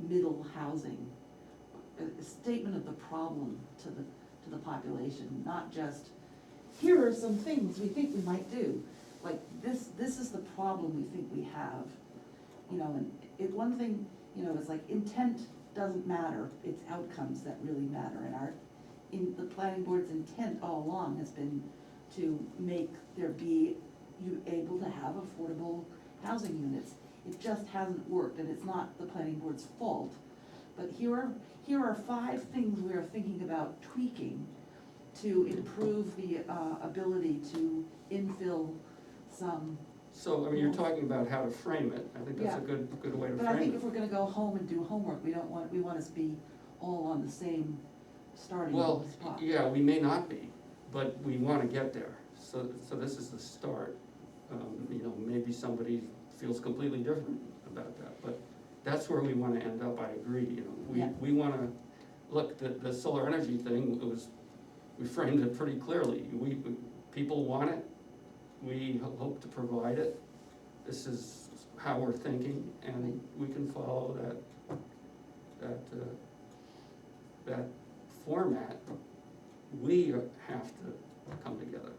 middle housing, a statement of the problem to the population, not just, here are some things we think we might do. Like, this is the problem we think we have, you know, and one thing, you know, is like, intent doesn't matter, it's outcomes that really matter, and the planning board's intent all along has been to make there be, you able to have affordable housing units. It just hasn't worked, and it's not the planning board's fault. But here are 5 things we are thinking about tweaking to improve the ability to infill some. So, I mean, you're talking about how to frame it, I think that's a Yeah. good way to But I frame think it. if we're gonna go home and do homework, we want us to be all on the same starting Well, spot. yeah, we may not be, but we wanna get there, so this is the start. You know, maybe somebody feels completely different about that, but that's where we wanna end up, I agree, you know. Yeah. We wanna, look, the solar energy thing, we framed it pretty clearly. People want it, we hope to provide it, this is how we're thinking, and we can follow that format. We have to come together.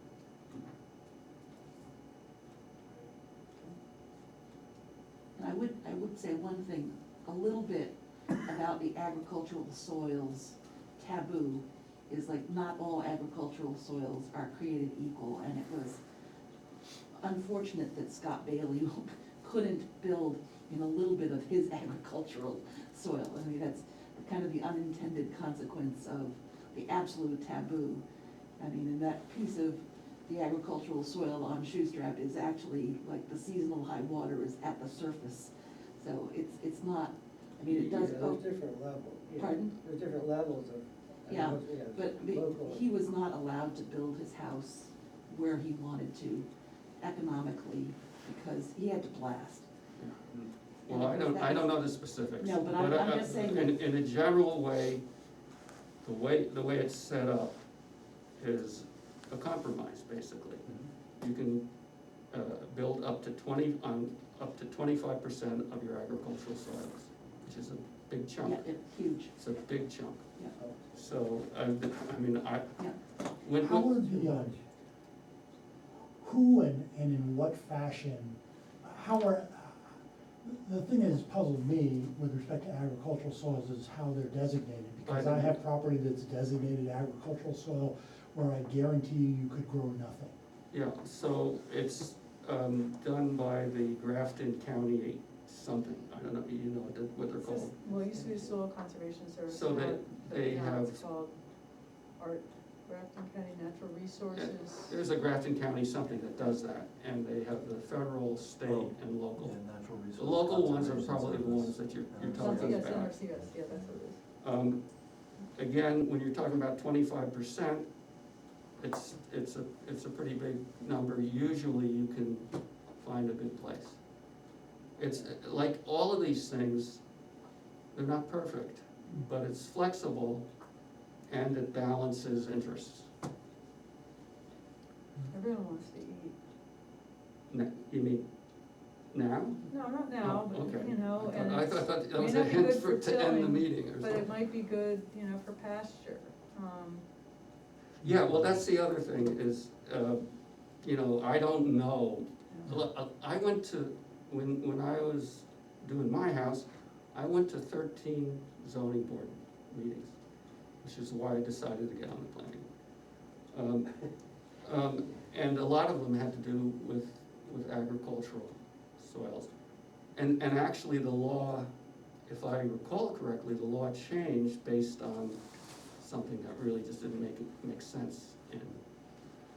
And I would say one thing, a little bit about the agricultural soils taboo is like, not all agricultural soils are created equal, and it was unfortunate that Scott Bailey couldn't build in a little bit of his agricultural soil. I mean, that's kind of the unintended consequence of the absolute taboo. I mean, and that piece of the agricultural soil on Shoestrap is actually, like, the seasonal high water is at the surface. So it's not, I mean, it does Yeah, go. there's different levels. Yeah, Pardon? There's different levels of. Yeah, but local. he was not allowed to build his house where he wanted to economically, because he had to blast. Well, I don't know the specifics. No, but I'm just saying that. In a general way, the way it's set up is a compromise, basically. You can build up to 25% of your agricultural soils, which is a big chunk. Yeah, it's huge, It's a big chunk. yeah, So, I mean, yeah. when, How are the, who and in what fashion, how are, the thing that has puzzled me with respect to agricultural soils is how they're designated. Because I have property that's designated agricultural soil where I guarantee you could grow nothing. yeah, so it's done by the Grafton County something, I don't know, you know what they're called. Well, it used to be Soil Conservation Service. So now they now have- It's called Grafton County Natural Resources. There's a Grafton County something that does that, and they have the federal, state, and local. Yeah, natural resource. The local ones are conservation probably the service. ones that you're Yeah. talking NRCS, about. NRCS, yeah, that's what it is. Again, when you're talking about 25%, it's a pretty big number. Usually you can find a good place. It's like all of these things, they're not perfect, but it's flexible and it balances interests. Everyone wants to eat. You mean now? No, not now, Oh, but, okay. you know, and I it's, thought that may was not a be hint good for to end the tilling, meeting or but it something. might be good, you know, for pasture. Yeah, well, that's the other thing is, you know, I don't know. Look, I went to, when I was doing my house, I went to 13 zoning board meetings, which is why I decided to get on the planning. And a lot of them had to do with agricultural soils. And actually the law, if I recall correctly, the law changed based on something that really just didn't make sense.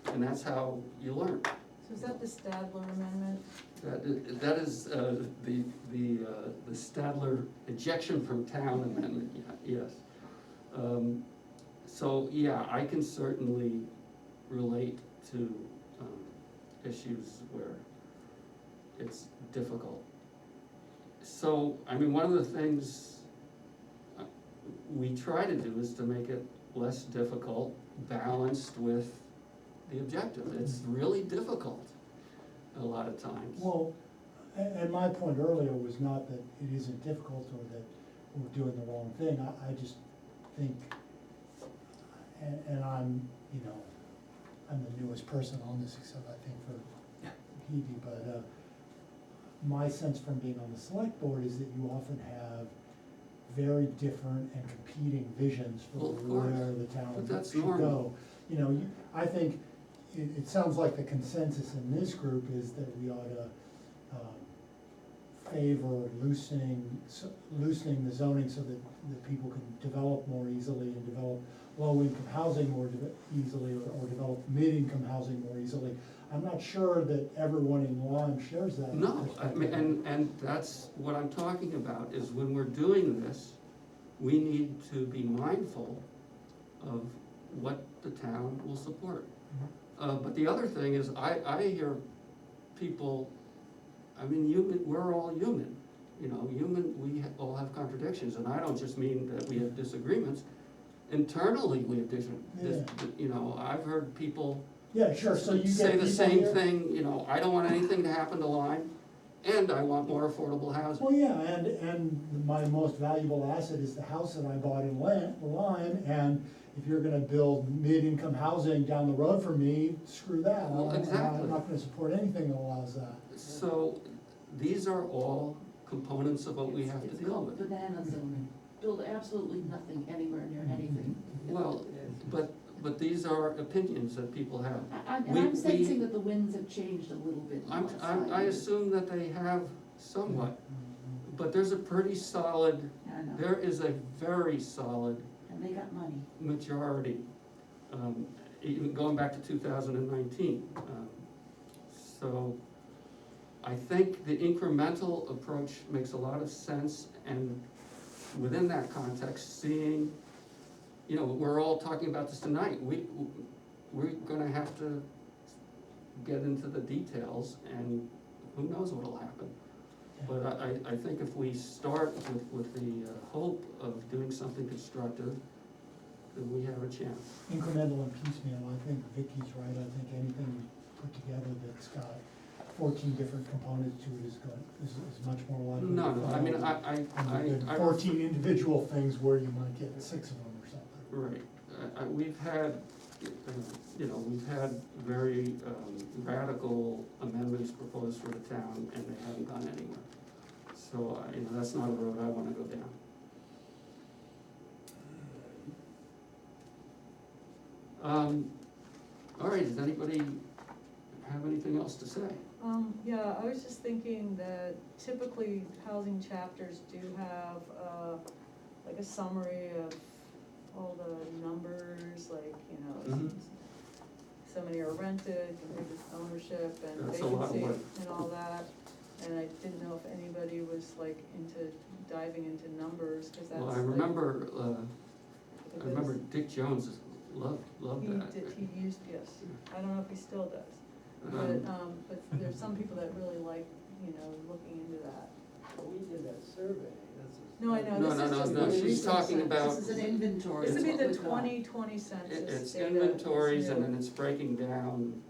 And that's how you learn. So is that the Stadler amendment? That is the Stadler ejection from town amendment, yeah, yes. So, yeah, I can certainly relate to issues where it's difficult. So, I mean, one of the things we try to do is to make it less difficult, balanced with the objective. It's really difficult. a lot of times. Well, and my point earlier was not that it isn't difficult or that we're doing the wrong thing, I just think, and I'm, you know, I'm the newest person on this, except I think for PB, but, my sense from being on the select board is that you often have very different and competing visions for Well, of course, where the town but that's should go. normal. You know, I think it sounds like the consensus in this group is that we ought to favor loosening the zoning so that people can develop more easily and develop low-income housing more easily, or develop mid-income housing more easily. I'm not sure that everyone in Lyme shares that No, I mean, perspective. and that's what I'm talking about, is when we're doing this, we need to be mindful of what the town will support. But the other thing is, I hear people, I mean, we're all human, you know, we all have contradictions, and I don't just mean that we have disagreements. Internally, we have different, you know, I've heard people Yeah, sure, so you get say the people same here- thing, you know, I don't want anything to happen to Lyme, and I want more affordable housing. Well, yeah, and my most valuable asset is the house that I bought in Lyme, and if you're gonna build mid-income housing down the road from me, screw that. Well, exactly. I'm not gonna support anything that allows that. So, these are all components of what we have to It's deal called with. banana zoning, build absolutely nothing anywhere near anything. Well, but these are opinions that people have. And We- I'm sensing that the winds have changed a little bit in the last 5 I years. assume that they have somewhat, but there's a pretty solid, I know, there is a very solid and they got money. majority, even going back to 2019. So I think the incremental approach makes a lot of sense, and within that context, seeing, you know, we're all talking about this tonight, we're gonna have to get into the details, and who knows what'll happen. But I think if we start with the hope of doing something constructive, then we have a chance. Incremental and piecemeal, I think Vicky's right, I think anything we put together that's got 14 different components to it is much more likely. No, to no, I mean, fail than I. 14 individual things where you might get 6 of them or something. Right, we've had, you know, we've had very radical amendments proposed for the town, and they haven't gone anywhere. So, you know, that's not a road I wanna go down. All right, does anybody have anything else to say? Yeah, I was just thinking that typically housing chapters do have, like a summary of all the numbers, like, you know, Mhm. so many are rented, compared to ownership and That's a lot of vacancy work. and all that. And I didn't know if anybody was like into diving into numbers, cause that's Well, like. I remember, it I remember is- Dick Jones loved that. He used, yes, I don't know if he still does, but there's some people that really like, you know, looking into that. Well, we did that survey, that's. No, I know, No, this no, is no, just no, the she's recent talking census. about- This is an inventory. This would be is the what we've got. 2020 census It's data. inventories, It's and new. then it's breaking down,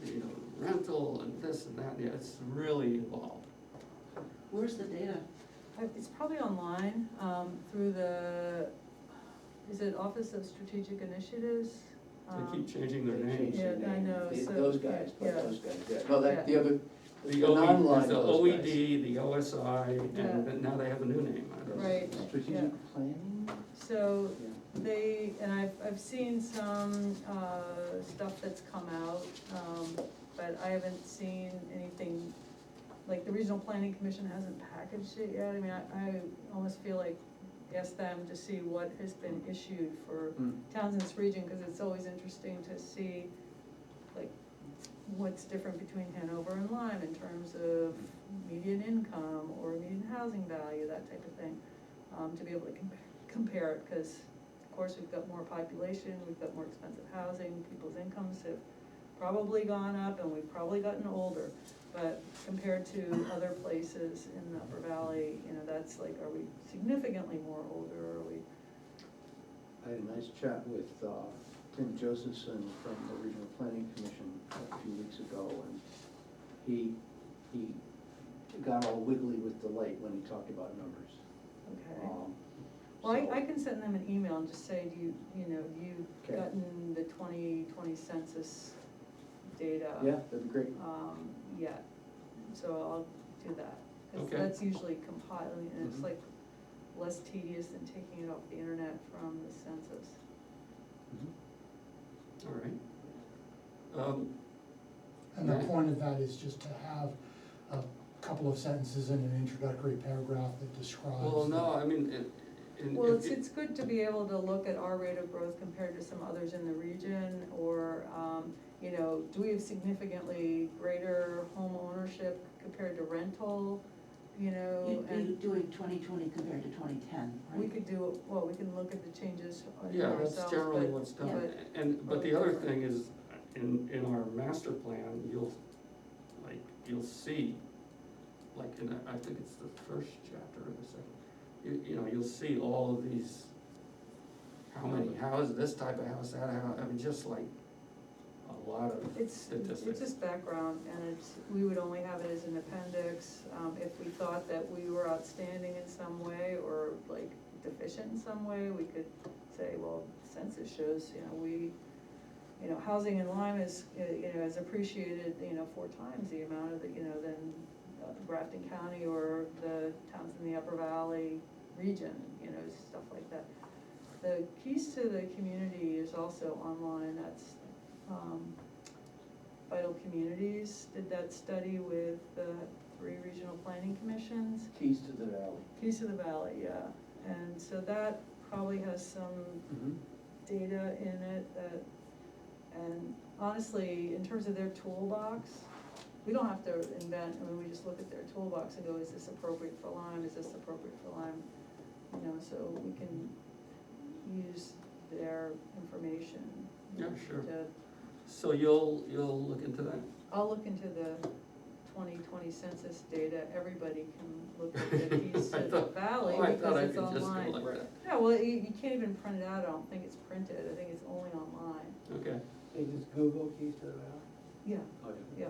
you know, rental and this and that, yeah, it's really involved. Where's the data? It's probably online, through the, is it Office of Strategic Initiatives? They keep changing their They names. changed their Yeah, I name. know, so- Those guys, but yeah. those guys, yeah. No, that, the other, The the OE, non-line there's the those guys. OED, the OSI, Yeah. and then now they have a new name, I don't know. Right, yeah. Strategic planning? So Yeah. they, and I've seen some, stuff that's come out, but I haven't seen anything, like the Regional Planning Commission hasn't packaged it yet. I mean, I almost feel like ask them to see what has been issued for Mm. towns in this region, cause it's always interesting to see, like, what's different between Hanover and Lyme in terms of median income or median housing value, that type of thing, to be able to compare it, cause of course we've got more population, we've got more expensive housing, people's incomes have probably gone up and we've probably gotten older, but compared to other places in the Upper Valley, you know, that's like, are we significantly more older, are we? I had a nice chat with Tim Josephson from the Regional Planning Commission a few weeks ago, and he got all wiggly with delight when he talked about numbers. Okay. So- Well, I can send them an email and just say, you've Okay. gotten the 2020 census data. Yeah, that'd be great. Yet, so I'll do that. 'Cause Okay. that's usually compiling, and it's Mhm. like less tedious than taking it off the internet from the census. Mhm. All right. And the Right. point of that is just to have a couple of sentences in an introductory paragraph that describes. Well, no, I mean, Well, it's good to be able to look at our rate of growth compared to some others in the region, or, do we have significantly greater home ownership compared to rental, You'd be and doing 2020 compared to 2010, right? we could we can look at the changes Yeah, ourselves, that's generally but- what's done, but- but the other thing is, in our master plan, you'll see, like, I think it's the first chapter or the second, you'll see all of these, how many houses, this type of house, that house, I mean, just like a lot of It's statistics. just background, and we would only have it as an appendix, if we thought that we were outstanding in some way, or like deficient in some way, we could say, well, census shows, housing in Lyme is, is appreciated, 4 times the amount of than Grafton County or the towns in the Upper Valley region, stuff like that. The Keys to the Community is also online, that's, Vital Communities did that study with the 3 regional planning commissions. Keys to the Valley. Keys to the Valley, yeah, and so that probably has some Mhm. data in it and honestly, in terms of their toolbox, we don't have to invent, we just look at their toolbox and go, is this appropriate for Lyme, is this appropriate for Lyme? So we can use their information. Yeah, sure. to- So you'll look into that? I'll look into the 2020 census data, everybody can look at the Keys to I the thought- Valley I thought because I it's could just go online. like that. Yeah, well, you can't even print it out, I don't think it's printed, I think it's only online. Okay. They just Google Keys to the Valley. Yeah, Oh, yeah.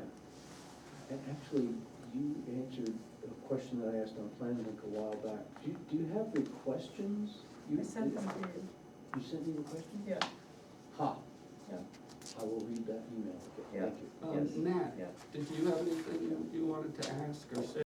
Actually, you answered a question that I asked on Planning Link a while back. Do you have the questions? I sent them to you, You sent me the questions? yeah, Ha, yeah, I will read that email. Yeah. Thank you. Yes. Nat, yeah. did you have anything you wanted to ask or say